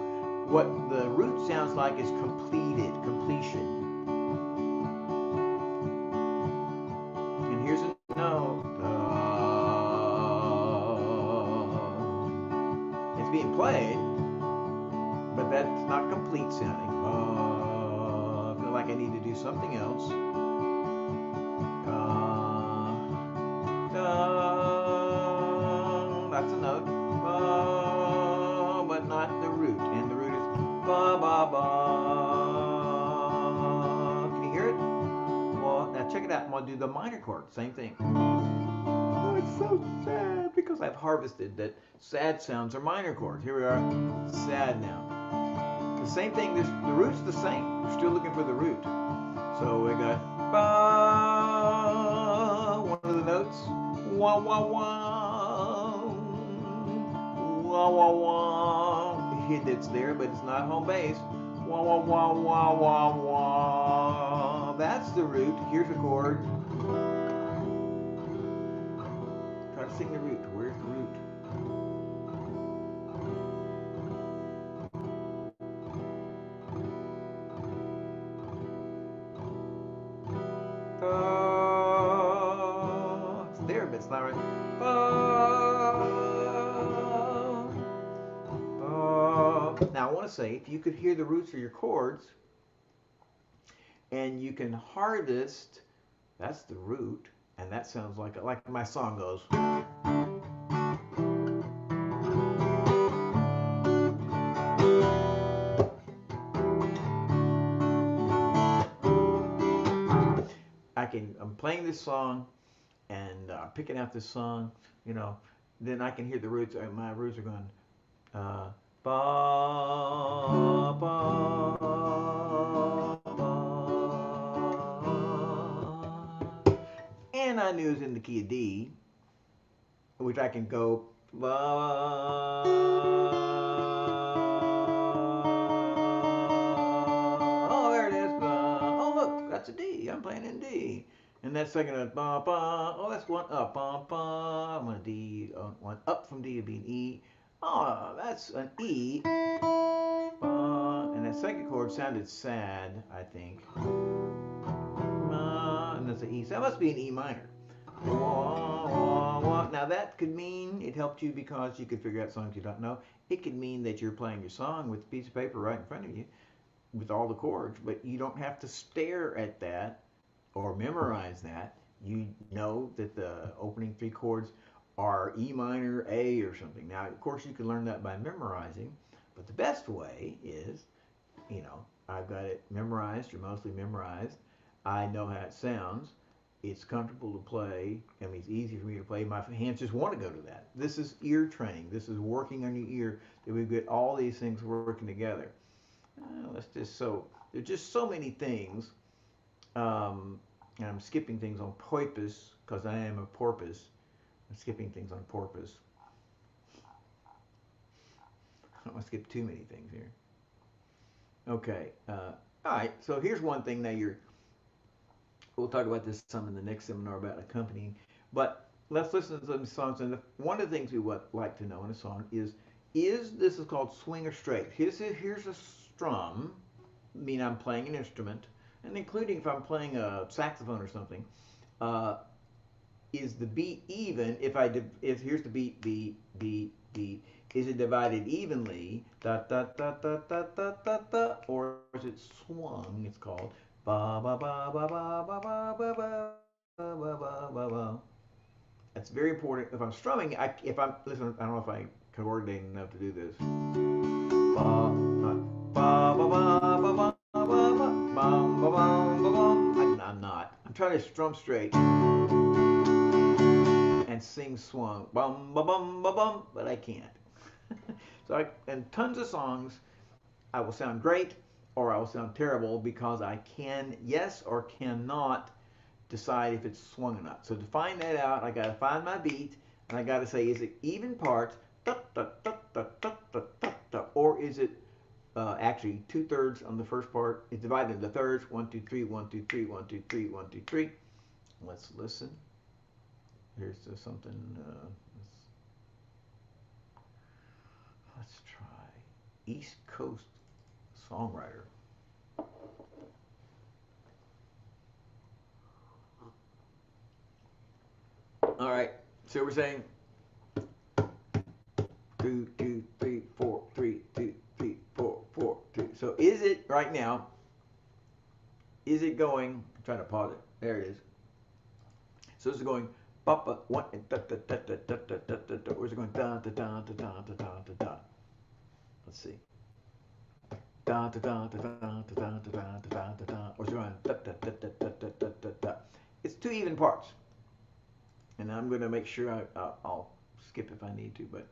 What the root sounds like is completed, completion. And here's a note. It's being played, but that's not complete sounding. I feel like I need to do something else. That's a note, but not the root. And the root is ba ba ba. Can you hear it? Well, now check it out. I'm gonna do the minor chord. Same thing. Oh, it's so sad because I've harvested that sad sounds are minor chords. Here we are, sad now. The same thing. The root's the same. We're still looking for the root. So we got ba. One of the notes. Wah wah wah. Wah wah wah. It's there, but it's not home base. Wah wah wah wah wah wah. That's the root. Here's a chord. Try to sing the root. Where's the root? It's there, but it's not right. Now I want to say, if you could hear the roots of your chords, and you can harvest, that's the root, and that sounds like my song goes. I'm playing this song, and picking out this song, then I can hear the roots. My roots are going, ba ba ba, and I knew it was in the key of D, which I can go ba. Oh, there it is. Oh, look, that's a D. I'm playing in D. And that second ba ba. Oh, that's one up. Ba ba. I'm on a D. One up from D would be an E. Oh, that's an E. And that second chord sounded sad, I think. And that's an E. So that must be an E minor. Now that could mean it helped you because you could figure out songs you don't know. It could mean that you're playing your song with a piece of paper right in front of you with all the chords, but you don't have to stare at that or memorize that. You know that the opening three chords are E minor, A, or something. Now, of course, you can learn that by memorizing, but the best way is, I've got it memorized or mostly memorized. I know how it sounds. It's comfortable to play. I mean, it's easy for me to play. My hands just want to go to that. This is ear training. This is working on your ear, that we get all these things working together. There's just so many things. And I'm skipping things on purpose because I am a porpoise. I'm skipping things on purpose. I don't want to skip too many things here. Okay. All right. So here's one thing. Now we'll talk about this some in the next seminar about accompanying. But let's listen to some songs. And one of the things we would like to know in a song is this is called swing or straight. Here's a strum. I mean, I'm playing an instrument, and including if I'm playing a saxophone or something. Is the beat even? If here's the beat, beat, beat, beat. Is it divided evenly? Da da da da da da da da, or is it swung? It's called ba ba ba ba ba ba ba ba ba ba ba ba ba. That's very important. If I'm strumming, listen, I don't know if I coordinate enough to do this. Ba ba ba ba ba ba ba ba ba ba ba ba. I'm not. I'm trying to strum straight and sing swung, bum ba bum ba bum, but I can't. So in tons of songs, I will sound great or I will sound terrible because I can, yes or cannot decide if it's swung or not. So to find that out, I got to find my beat and I got to say, is it even parts, or is it actually 2/3 on the first part? It's divided into thirds. 1, 2, 3, 1, 2, 3, 1, 2, 3, 1, 2, 3. Let's listen. Here's something. Let's try East Coast songwriter. All right, so we're saying 2, 2, 3, 4, 3, 2, 3, 4, 4, 2. So is it right now? Is it going? I'm trying to pause it. There it is. So this is going. Papa one da da da da da da da da da. Or is it going da da da da da da da da da? Let's see. Da da da da da da da da da da da da. Or is it going da da da da da da da da da? It's 2 even parts. And I'm going to make sure I'll skip if I need to, but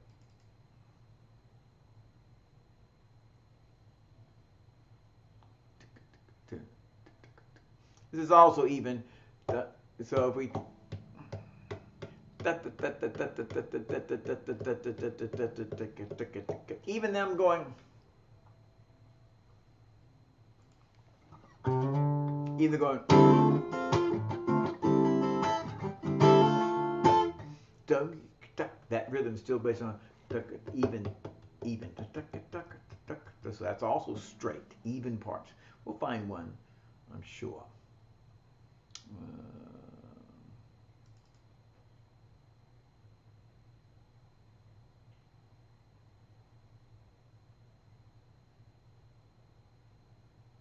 this is also even. So if we even them going, either going that rhythm is still based on even. So that's also straight, even parts. We'll find one, I'm sure.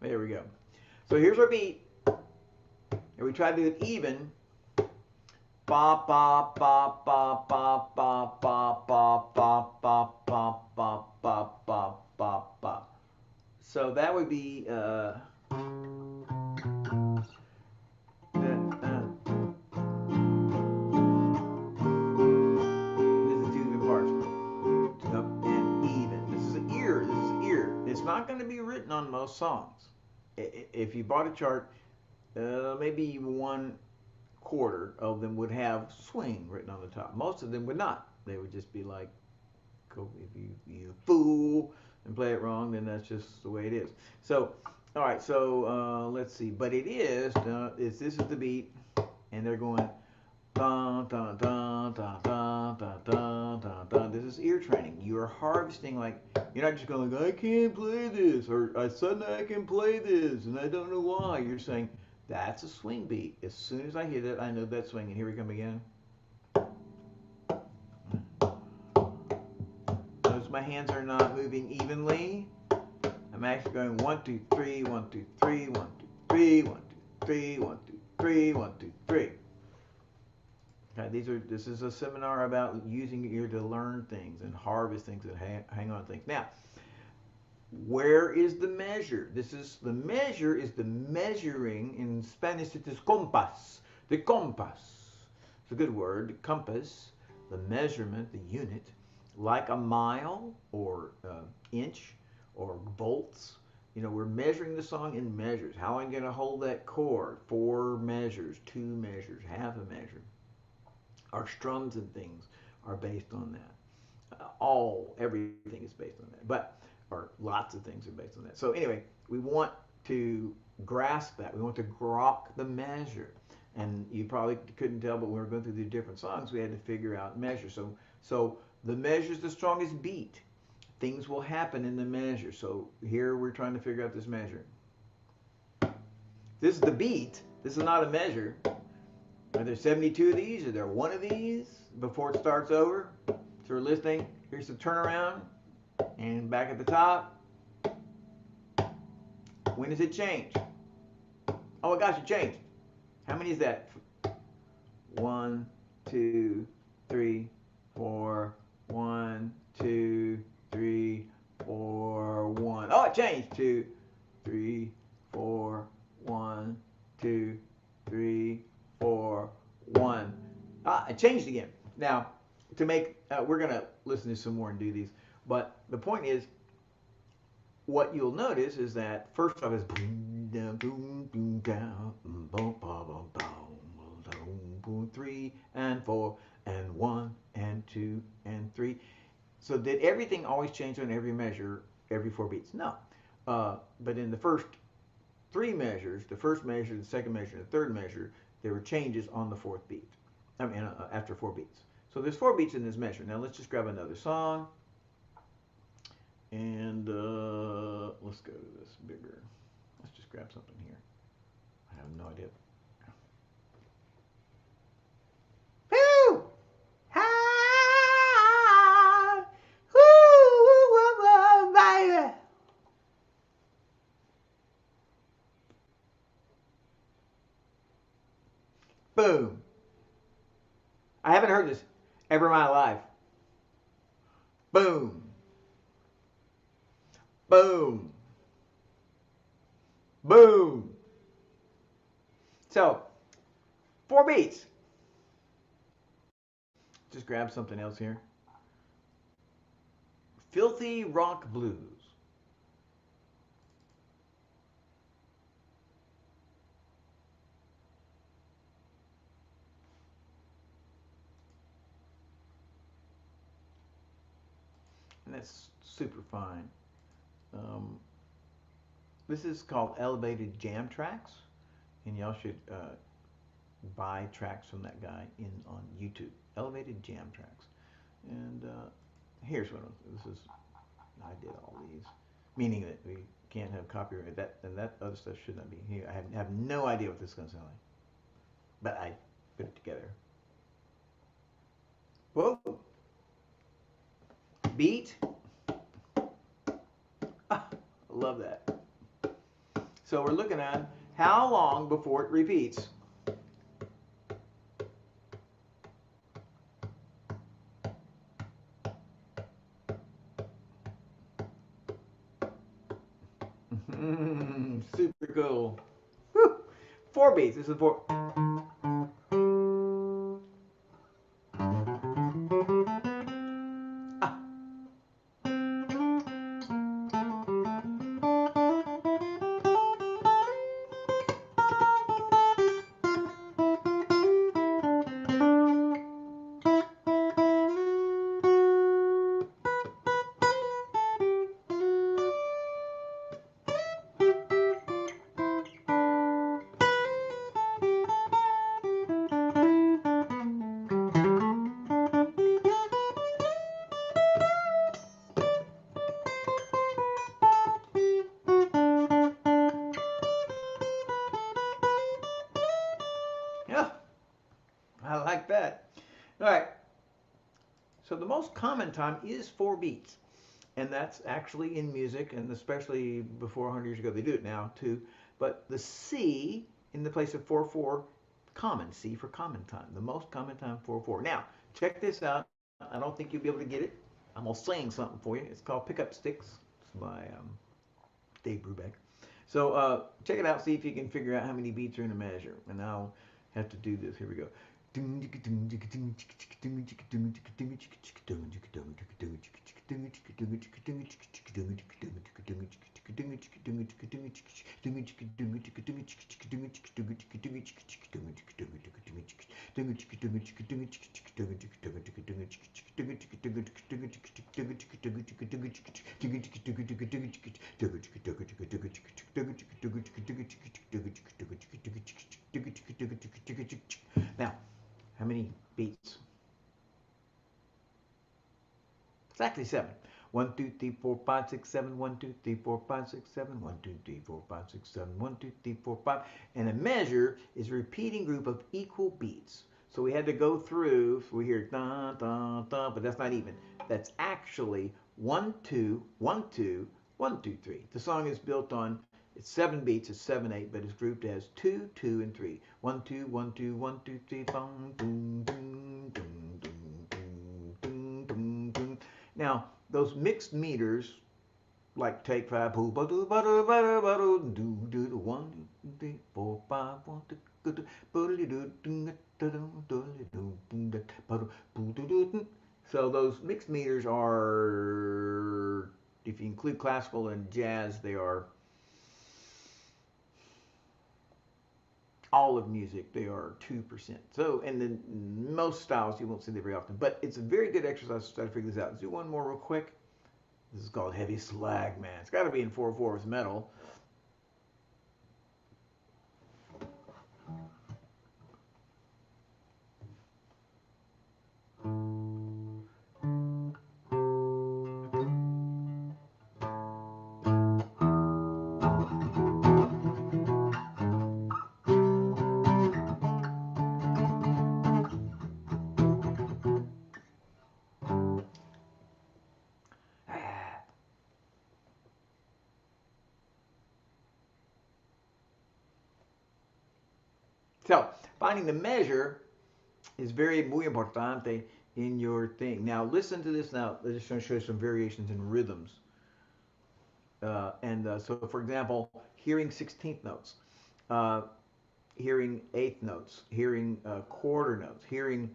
There we go. So here's our beat. And we try to do it even. Ba ba ba ba ba ba ba ba ba ba ba ba ba ba ba ba. So that would be it's not going to be written on most songs. If you bought a chart, maybe 1/4 of them would have swing written on the top. Most of them would not. They would just be like, if you fool and play it wrong, then that's just the way it is. So, all right. So let's see. But it is. This is the beat, and they're going. Dun, dun, dun, dun, dun, dun, dun, dun, dun. This is ear training. You are harvesting, like, you're not just going like, I can't play this, or suddenly I can play this, and I don't know why. You're saying, that's a swing beat. As soon as I hit it, I know that swing. And here we come again. Notice my hands are not moving evenly. I'm actually going 1, 2, 3, 1, 2, 3, 1, 2, 3, 1, 2, 3, 1, 2, 3, 1, 2, 3. Okay, this is a seminar about using your ear to learn things and harvest things and hang on things. Now, where is the measure? The measure is the measuring. In Spanish it is compás. The compass. It's a good word. The compass, the measurement, the unit, like a mile or inch or volts. You know, we're measuring the song in measures. How am I going to hold that chord? 4 measures, 2 measures, half a measure. Our strums and things are based on that. Everything is based on that. Or lots of things are based on that. So anyway, we want to grasp that. We want to grok the measure. And you probably couldn't tell, but when we were going through the different songs, we had to figure out measure. So the measure is the strongest beat. Things will happen in the measure. So here we're trying to figure out this measure. This is the beat. This is not a measure. Are there 72 of these? Are there 1 of these before it starts over? So we're listening. Here's the turnaround. And back at the top. When does it change? Oh my gosh, it changed. How many is that? 1, 2, 3, 4. 1, 2, 3, 4, 1. Oh, it changed. 2, 3, 4. 1, 2, 3, 4, 1. Ah, I changed again. Now, to make, we're going to listen to some more and do these. But the point is, what you'll notice is that first off is boom, down, boom, boom, down, boom, boom, boom, boom, boom, 3 and 4 and 1 and 2 and 3. So did everything always change on every measure every 4 beats? No. But in the first 3 measures, the first measure, the second measure, the third measure, there were changes on the 4th beat. I mean, after 4 beats. So there's 4 beats in this measure. Now let's just grab another song. And let's go to this bigger. Let's just grab something here. I have no idea. Woo! Ha! Woo! Baby! Boom. I haven't heard this ever in my life. Boom. Boom. Boom. So, 4 beats. Just grab something else here. Filthy Rock Blues. And that's super fine. This is called Elevated Jam Tracks, and y'all should buy tracks from that guy on YouTube. Elevated Jam Tracks. And here's what this is. I did all these, meaning that we can't have copyright. That other stuff should not be here. I have no idea what this is going to sound like, but I put it together. Whoa! Beat. Ah, I love that. So we're looking at how long before it repeats. Super cool. Woo. 4 beats. This is 4. Ah. Yeah, I like that. All right. So the most common time is 4 beats. And that's actually in music, and especially before 100 years ago, they do it now too. But the C in the place of 4/4, common, C for common time. The most common time, 4/4. Now, check this out. I don't think you'll be able to get it. I'm going to sing something for you. It's called Pick Up Sticks. It's by Dave Brubeck. So check it out. See if you can figure out how many beats are in a measure. And I'll have to do this. Here we go. Now, how many beats? Exactly 7. 1, 2, 3, 4, 5, 6, 7. 1, 2, 3, 4, 5, 6, 7. 1, 2, 3, 4, 5, 6, 7. 1, 2, 3, 4, 5. And a measure is a repeating group of equal beats. So we had to go through, so we hear da, da, da, but that's not even. That's actually 1, 2, 1, 2, 1, 2, 3. The song is built on, it's 7 beats, it's 7, 8, but it's grouped as 2, 2, and 3. 1, 2, 1, 2, 1, 2, 3, boom, boom, boom, boom, boom, boom, boom, boom, boom. Now, those mixed meters like take five, 1, 2, 3, 4, 5, 1, 2. So those mixed meters are, if you include classical and jazz, they are all of music. They are 2%. So, and then most styles you won't see that very often, but it's a very good exercise to try to figure this out. Let's do one more real quick. This is called heavy slag, man. It's got to be in 4/4 with metal. So, finding the measure is muy importante in your thing. Now, listen to this now. I'm just going to show you some variations in rhythms. So, for example, hearing 16th notes, uh, hearing eighth notes, hearing quarter notes, hearing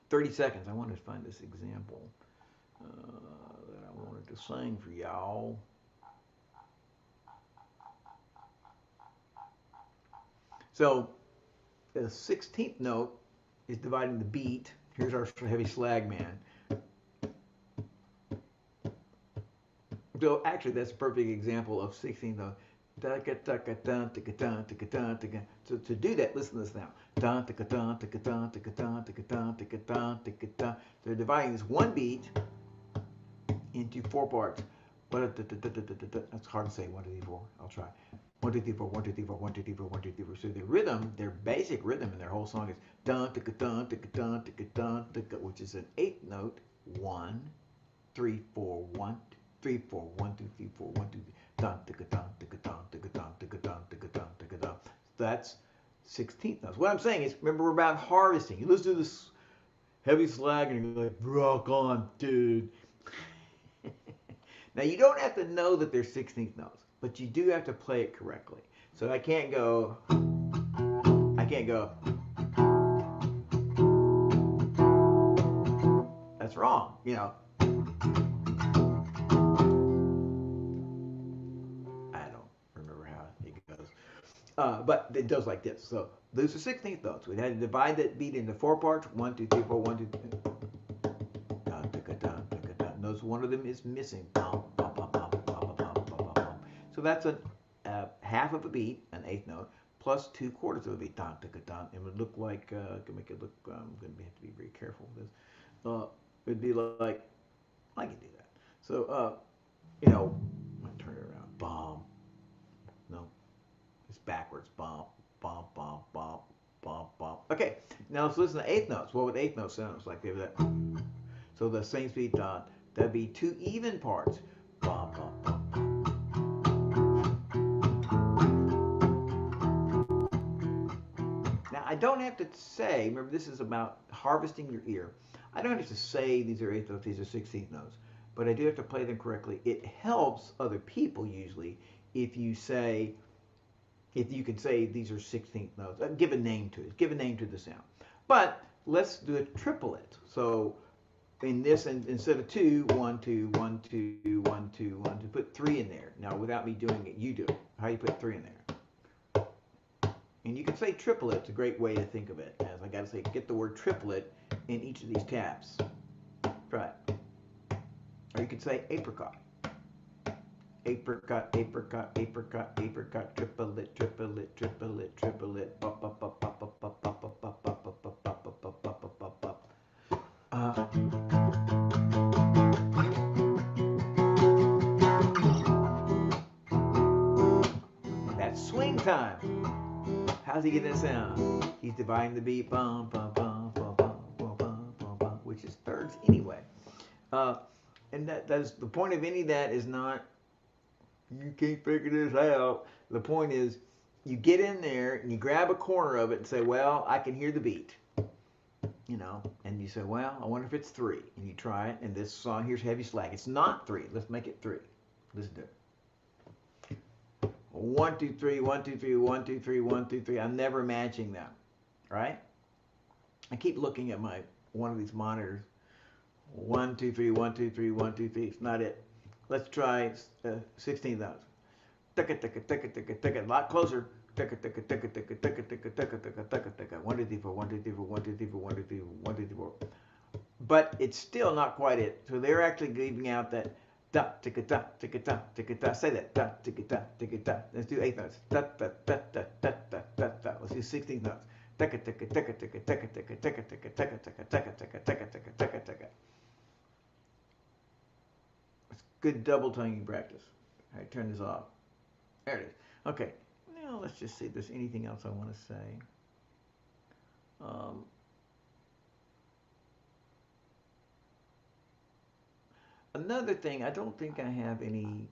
30 seconds. I wanted to find this example that I wanted to sing for y'all. So, the 16th note is dividing the beat. Here's our heavy slag man. So actually, that's a perfect example of 16th note. So to do that, listen to this now. They're dividing this one beat into 4 parts. That's hard to say. 1, 2, 3, 4. I'll try. 1, 2, 3, 4. 1, 2, 3, 4. 1, 2, 3, 4. 1, 2, 3, 4. So the rhythm, their basic rhythm in their whole song is which is an 8th note. 1, 3, 4, 1, 3, 4, 1, 2, 3, 4, 1, 2, 3. That's 16th notes. What I'm saying is, remember, we're about harvesting. You listen to this heavy slag and you're like, rock on, dude. Now, you don't have to know that they're 16th notes, but you do have to play it correctly. So I can't go, that's wrong, you know. I don't remember how it goes. But it goes like this. So those are 16th notes. We had to divide that beat into 4 parts. 1, 2, 3, 4, 1, 2, 3. Notice one of them is missing. So that's a half of a beat, an 8th note, plus 2/4 of a beat. It would look like, to make it look, I'm going to have to be very careful with this. It would be like, I can do that. So, you know, I'm turn it around. Bomb. No, it's backwards. Bomb, bomb, bomb, bomb, bomb, bomb. Okay, now let's listen to 8th notes. What would 8th notes sound like? They that. So the same speed, that'd be 2 even parts. Bomb, bomb, bomb. Now, I don't have to say, remember, this is about harvesting your ear. I don't have to say these are 8th notes, these are 16th notes, but I do have to play them correctly. It helps other people usually if you say, if you can say these are 16th notes. Give a name to it. Give a name to the sound. But let's do a triplet. So in this, instead of 2, 1, 2, 1, 2, 1, 2, 1, 2, put 3 in there. Now, without me doing it, you do it. How do you put 3 in there? And you can say triplet. It's a great way to think of it. As I got to say, get the word triplet in each of these taps. Try it. Or you could say apricot. Apricot, apricot, apricot, apricot, triplet, triplet, triplet, triplet, pop, pop, pop, pop, pop, pop, pop, pop, pop, pop, pop, pop, pop, pop, pop, pop, pop. That's swing time. How's he get that sound? He's dividing the beat, bum, bum, bum, bum, bum, bum, bum, bum, bum, which is thirds anyway. And that's the point of any of that is not, you can't figure this out. The point is, you get in there and you grab a corner of it and say, well, I can hear the beat. You know, and you say, well, I wonder if it's 3. And you try it, and this song here's heavy slag. It's not 3. Let's make it 3. Listen to it. 1, 2, 3, 1, 2, 3, 1, 2, 3, 1, 2, 3. I'm never matching them, right? I keep looking at my one of these monitors. 1, 2, 3, 1, 2, 3, 1, 2, 3. It's not it. Let's try 16,000. A lot closer. 1, 2, 3, 4, 1, 2, 3, 4, 1, 2, 3, 4, 1, 2, 3, 4, 1, 2, 3, 4. But it's still not quite it. So they're actually giving out that da ticka da ticka da ticka da. Say that da ticka da ticka da. Let's do 8 notes. Da da da da da da da da. Let's do 16 notes. Ticka ticka ticka ticka ticka ticka ticka ticka ticka ticka ticka ticka ticka ticka ticka ticka. It's good double tonguing practice. All right, turn this off. There it is. Okay. Now let's just see if there's anything else I want to say. Another thing, I don't think I have any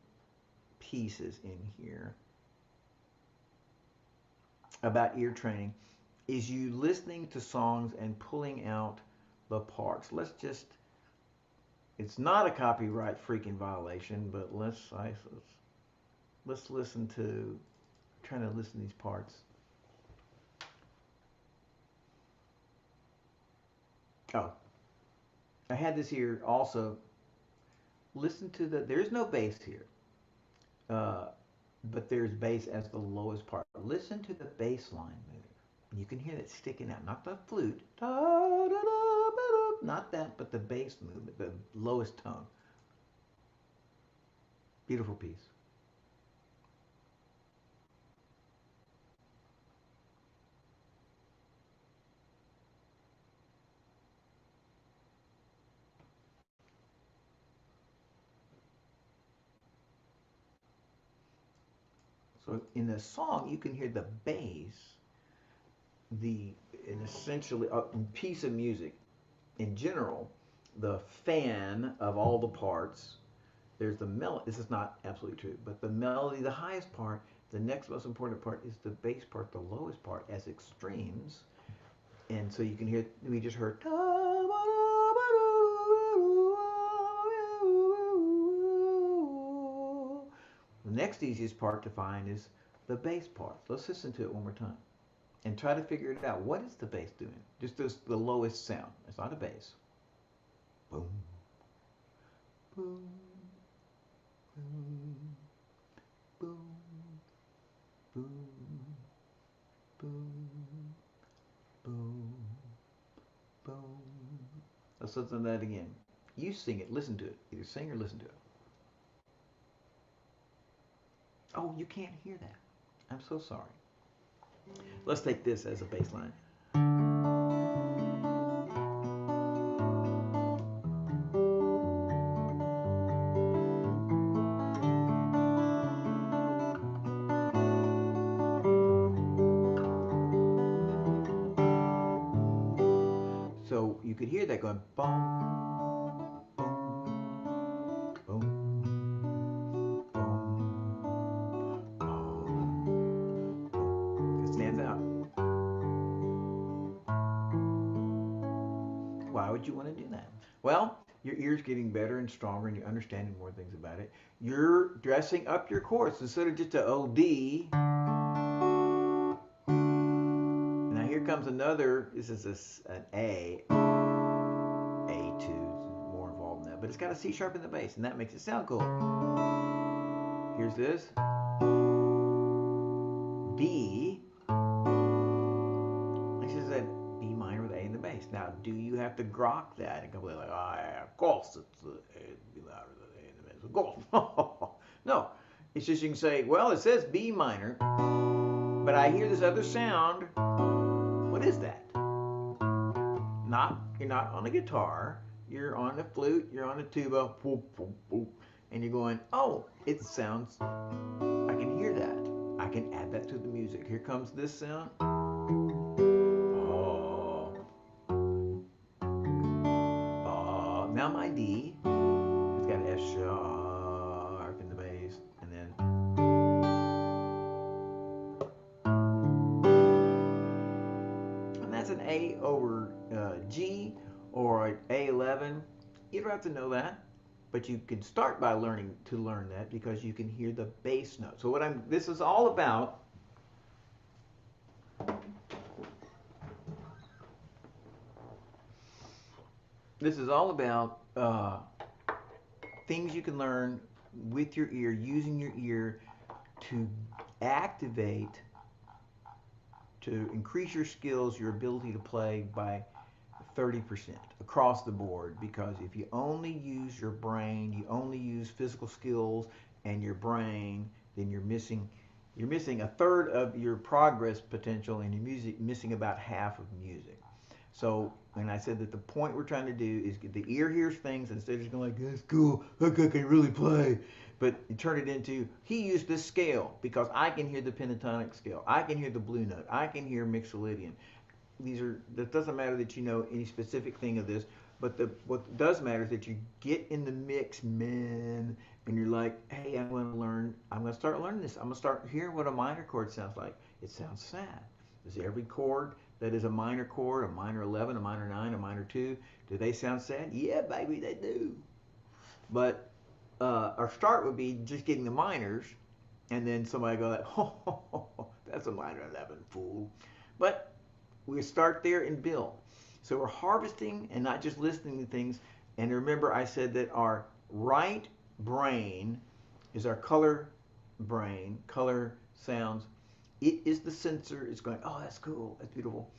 pieces in here about ear training, is you listening to songs and pulling out the parts. It's not a copyright freaking violation, but let's listen to, trying to listen to these parts. Oh, I had this here also. Listen to there's no bass here, but there's bass as the lowest part. Listen to the bass line move. You can hear that sticking out, not the flute, not that, but the bass movement, the lowest tone. Beautiful piece. So in the song, you can hear the bass, an essentially a piece of music in general, the fan of all the parts. There's the melody. This is not absolutely true, but the melody, the highest part, the next most important part is the bass part, the lowest part, as extremes. And so you can hear, we just heard. The next easiest part to find is the bass part. Let's listen to it one more time and try to figure it out. What is the bass doing? Just the lowest sound. It's not a bass. Boom, boom, boom, boom, boom, boom, boom, boom. Let's listen to that again. You sing it, listen to it. Either sing or listen to it. Oh, you can't hear that. I'm so sorry. Let's take this as a bass line. So you could hear that going boom, boom, boom, boom, boom. It stands out. Why would you want to do that? Well, your ear's getting better and stronger and you're understanding more things about it. You're dressing up your chords instead of just an OD. Now here comes another, this is an A2 is more involved in that, but it's got a C sharp in the bass and that makes it sound cool. Here's this. B. Like she said, B minor with A in the bass. Now, do you have to grok that and completely like, oh yeah, of course it's B louder than A in the bass. Of course. No. It's just you can say, well, it says B minor, but I hear this other sound. What is that? You're not on a guitar. You're on a flute. You're on a tuba. And you're going, oh, it sounds. I can hear that. I can add that to the music. Here comes this sound. Oh. Now my D. It's got an F sharp in the bass. And then. And that's an A over G or an A11. You don't have to know that. but you can start by learning to learn that because you can hear the bass note. So this is all about things you can learn with your ear, using your ear to activate, to increase your skills, your ability to play by 30% across the board. Because if you only use your brain, you only use physical skills and your brain, then you're missing a third of your progress potential, and you're missing about half of music. So when I said that the point we're trying to do is the ear hears things instead of just going like, that's cool, look, I can really play. But you turn it into, he used this scale because I can hear the pentatonic scale. I can hear the blue note. I can hear mixolydian. That doesn't matter that you know any specific thing of this, but what does matter is that you get in the mix, man, and you're like, hey, I'm going to start learning this. I'm going to start hearing what a minor chord sounds like. It sounds sad. Does every chord that is a minor chord, a minor 11, a minor 9, a minor 2, do they sound sad? Yeah, baby, they do. But our start would be just getting the minors, and then somebody go like, oh, that's a minor 11, fool. But we start there and build. So we're harvesting and not just listening to things. And remember, I said that our right brain is our color brain, color sounds. It is the sensor. It's going, oh, that's cool, that's beautiful.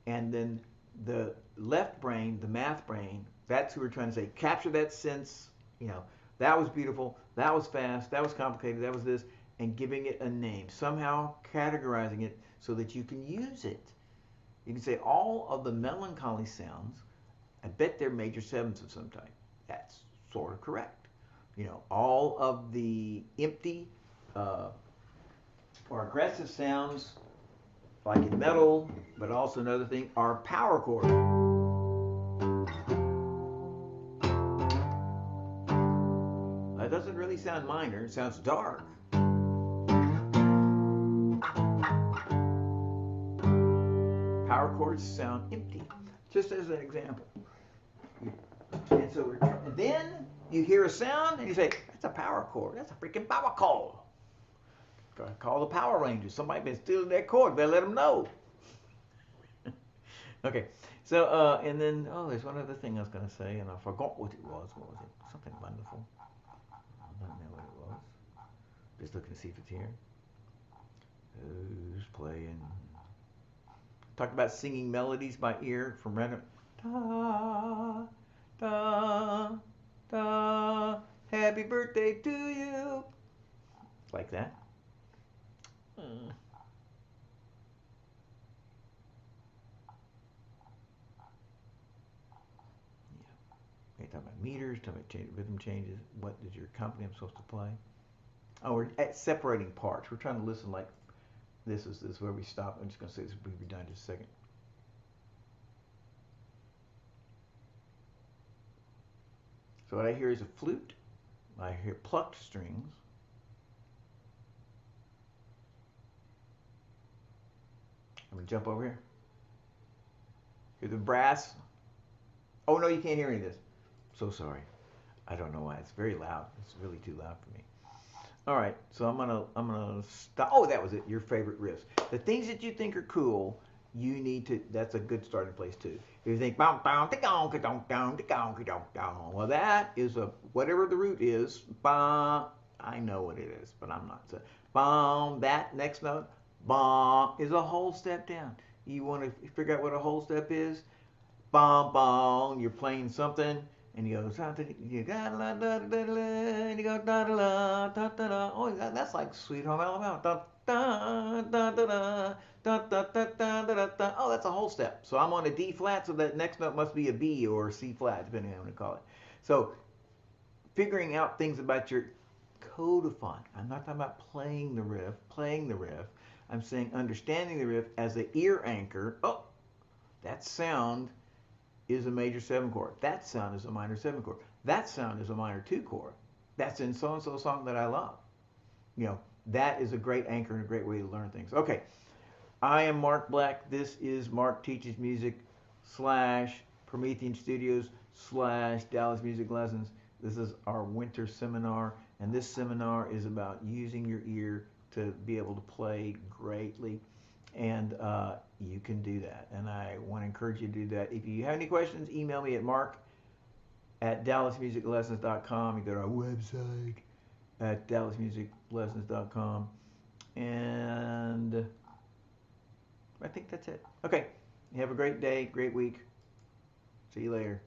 And then the left brain, the math brain, that's who we're trying to say, capture that sense, that was beautiful, that was fast, that was complicated, that was this, and giving it a name, somehow categorizing it so that you can use it. You can say all of the melancholy sounds, I bet they're major sevenths of some type. That's sort of correct. All of the empty or aggressive sounds, like in metal, but also another thing, are power chords. That doesn't really sound minor, it sounds dark. Power chords sound empty, just as an example. And so then you hear a sound and you say, that's a power chord, that's a freaking power chord. Call the Power Rangers. Somebody been stealing that chord. Better let them know. Okay. So, and then, there's one other thing I was going to say, and I forgot what it was. What was it? Something wonderful. I don't know what it was. Just looking to see if it's here. Who's playing? Talked about singing melodies by ear from random. Da, da, da. Happy birthday to you. Like that. Yeah. You're talking about meters, talking about rhythm changes. What is your company I'm supposed to play? Oh, we're separating parts. We're trying to listen like this is where we stop. I'm just going to say this will be done in just a second. So what I hear is a flute. I hear plucked strings. I'm going to jump over here. Hear the brass. Oh, no, you can't hear any of this. So sorry. I don't know why. It's very loud. It's really too loud for me. All right, so I'm gonna stop. Oh, that was it. Your favorite riffs. The things that you think are cool, you need to. That's a good starting place too. If you think well, that is a whatever the root is. I know what it is, but I'm not. So, that next note, is a whole step down. You want to figure out what a whole step is? You're playing something. And you go something, you got la da da da, and you go da da la da da da. Oh, that's like Sweet Home Alabama. Da da da da da da da da da da. Oh, that's a whole step. So I'm on a D flat, so that next note must be a B or a C flat, depending on how you want to call it. So figuring out things about your codifying. I'm not talking about playing the riff. I'm saying understanding the riff as an ear anchor. Oh, that sound is a major 7 chord. That sound is a minor 7 chord. That sound is a minor 2 chord. That's in so-and-so song that I love. That is a great anchor and a great way to learn things. Okay, I am Mark Black. This is Mark Teaches Music / Promethean Studios / Dallas Music Lessons. This is our winter seminar, and this seminar is about using your ear to be able to play greatly, and you can do that. And I want to encourage you to do that. If you have any questions, email me at mark@dallasmusiclessons.com. You go to our website at dallasmusiclessons.com, and I think that's it. Okay, you have a great day, great week. See you later.